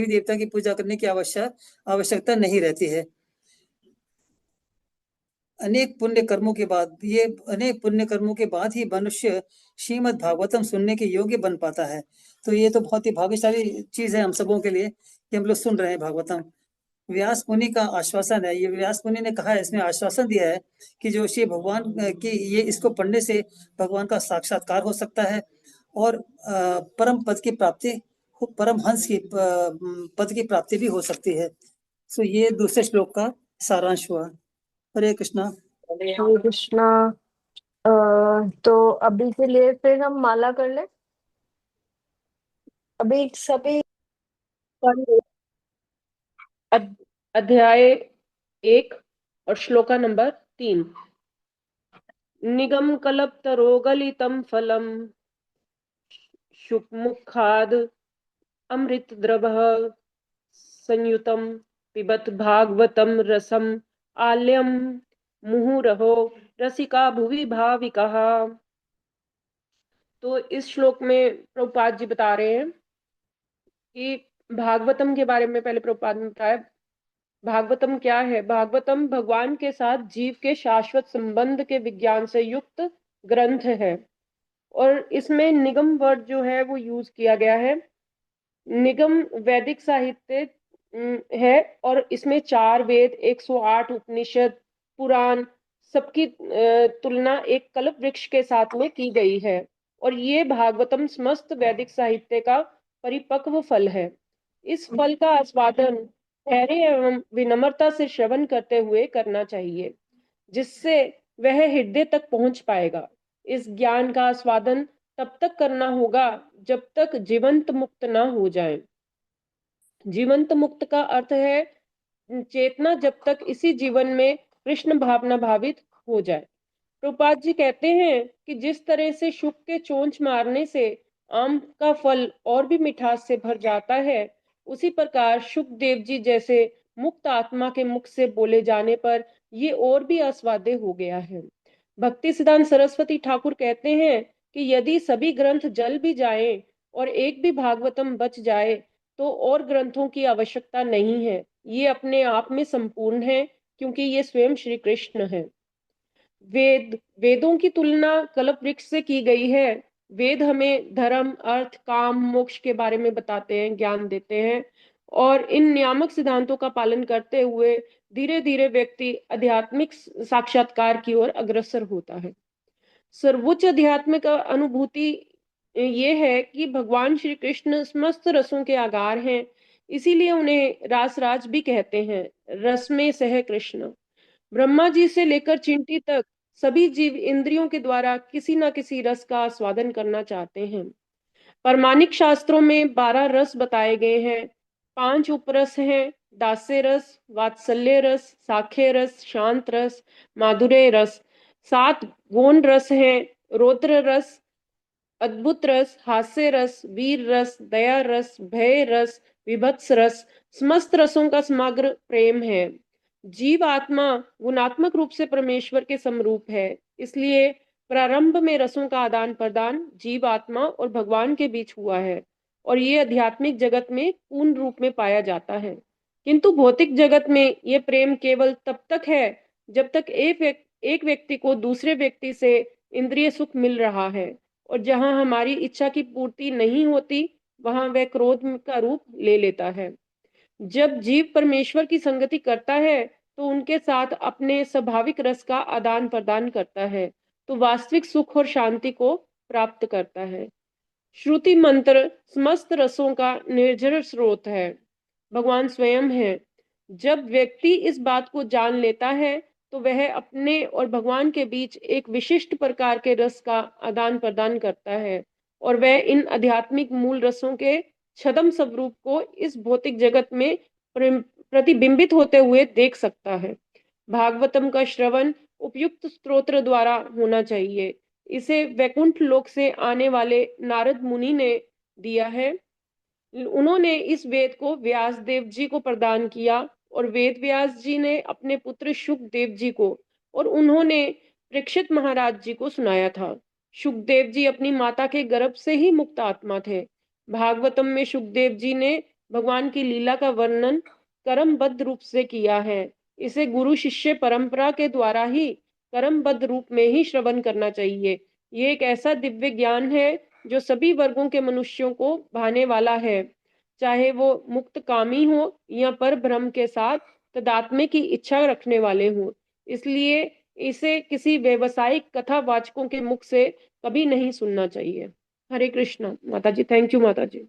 देवता की पूजा करने की आवश्यकता नहीं रहती है। अनेक पुण्य कर्मों के बाद ही मनुष्य श्रीमद् भागवतम सुनने के योग्य बन पाता है। तो ये तो बहुत ही भाग्यशाली चीज है हम सबों के लिए कि हम लोग सुन रहे हैं भागवतम। व्यास मुनि का आश्वासन है, ये व्यास मुनि ने कहा है, इसमें आश्वासन दिया है कि जो श्री भगवान की ये इसको पढ़ने से भगवान का साक्षात्कार हो सकता है और परम पद की प्राप्ति, परम हंस की पद की प्राप्ति भी हो सकती है। सो ये दूसरे श्लोक का सारांश हुआ। हरे कृष्णा। हरे कृष्णा। तो अभी के लिए फिर हम माला कर ले। अभी सभी अध्याय 1 और श्लोका नंबर 3। निगम कल्पतरोगलितं फलम शुकमुखाद अमृत द्रवः संयुतम पिबत भागवतम रसम आल्यम मुहुरहो रसिका भुवि भाविकाः। तो इस श्लोक में प्रभुपाद जी बता रहे हैं कि भागवतम के बारे में पहले प्रभुपाद ने बताया। भागवतम क्या है? भागवतम भगवान के साथ जीव के शाश्वत संबंध के विज्ञान से युक्त ग्रंथ है और इसमें निगम वर्ड जो है वो यूज किया गया है। निगम वैदिक साहित्य है और इसमें 4 वेद, 108 उपनिषद, पुराण सबकी तुलना एक कल्प वृक्ष के साथ में की गई है और ये भागवतम समस्त वैदिक साहित्य का परिपक्व फल है। इस फल का आस्वादन धैर्य एवं विनम्रता से श्रवण करते हुए करना चाहिए, जिससे वह हृदय तक पहुंच पाएगा। इस ज्ञान का आस्वादन तब तक करना होगा जब तक जीवंत मुक्त न हो जाए। जीवंत मुक्त का अर्थ है चेतना जब तक इसी जीवन में कृष्ण भावना भावित हो जाए। प्रभुपाद जी कहते हैं कि जिस तरह से शुक के चोंच मारने से आम का फल और भी मिठास से भर जाता है, उसी प्रकार शुकदेव जी जैसे मुक्त आत्मा के मुख से बोले जाने पर ये और भी आस्वाद्य हो गया है। भक्ति सिद्धांत सरस्वती ठाकुर कहते हैं कि यदि सभी ग्रंथ जल भी जाएं और एक भी भागवतम बच जाए तो और ग्रंथों की आवश्यकता नहीं है। ये अपने आप में संपूर्ण है क्योंकि ये स्वयं श्री कृष्ण है। वेदों की तुलना कल्प वृक्ष से की गई है। वेद हमें धर्म, अर्थ, काम, मोक्ष के बारे में बताते हैं, ज्ञान देते हैं और इन नियामक सिद्धांतों का पालन करते हुए धीरे धीरे व्यक्ति आध्यात्मिक साक्षात्कार की ओर अग्रसर होता है। सर्वोच्च आध्यात्मिक अनुभूति ये है कि भगवान श्री कृष्ण समस्त रसों के आगार हैं, इसीलिए उन्हें रासराज भी कहते हैं, रस में सह कृष्ण। ब्रह्मा जी से लेकर चिंटी तक सभी जीव इंद्रियों के द्वारा किसी न किसी रस का आस्वादन करना चाहते हैं। परमाणिक शास्त्रों में 12 रस बताए गए हैं। 5 उपरस हैं, दास्य रस, वात्सल्य रस, साख्य रस, शांत रस, माधुर्य रस। 7 गौण रस हैं, रौद्र रस, अद्भुत रस, हास्य रस, वीर रस, दया रस, भय रस, विभत्स रस। समस्त रसों का समग्र प्रेम है। जीव आत्मा गुणात्मक रूप से परमेश्वर के समरूप है, इसलिए प्रारंभ में रसों का आदान प्रदान जीव आत्मा और भगवान के बीच हुआ है और ये आध्यात्मिक जगत में पूर्ण रूप में पाया जाता है। किंतु भौतिक जगत में ये प्रेम केवल तब तक है जब तक एक व्यक्ति को दूसरे व्यक्ति से इंद्रिय सुख मिल रहा है और जहां हमारी इच्छा की पूर्ति नहीं होती वहां वह क्रोध का रूप ले लेता है। जब जीव परमेश्वर की संगति करता है तो उनके साथ अपने स्वाभाविक रस का आदान प्रदान करता है तो वास्तविक सुख और शांति को प्राप्त करता है। श्रुति मंत्र समस्त रसों का निर्जर स्रोत है, भगवान स्वयं है। जब व्यक्ति इस बात को जान लेता है तो वह अपने और भगवान के बीच एक विशिष्ट प्रकार के रस का आदान प्रदान करता है और वह इन आध्यात्मिक मूल रसों के छदम स्वरूप को इस भौतिक जगत में प्रतिबिंबित होते हुए देख सकता है। भागवतम का श्रवण उपयुक्त स्तोत्र द्वारा होना चाहिए। इसे वैकुंठ लोक से आने वाले नारद मुनि ने दिया है। उन्होंने इस वेद को व्यास देव जी को प्रदान किया और वेद व्यास जी ने अपने पुत्र शुकदेव जी को और उन्होंने परीक्षित महाराज जी को सुनाया था। शुकदेव जी अपनी माता के गर्भ से ही मुक्त आत्मा थे। भागवतम में शुकदेव जी ने भगवान की लीला का वर्णन कर्मबद्ध रूप से किया है। इसे गुरु शिष्य परंपरा के द्वारा ही कर्मबद्ध रूप में ही श्रवण करना चाहिए। ये एक ऐसा दिव्य ज्ञान है जो सभी वर्गों के मनुष्यों को भाने वाला है, चाहे वो मुक्त कामी हो या पर ब्रह्म के साथ तदात्म्य की इच्छा रखने वाले हों। इसलिए इसे किसी व्यवसायिक कथावाचकों के मुख से कभी नहीं सुनना चाहिए। हरे कृष्णा। माता जी, थैंक यू माता जी।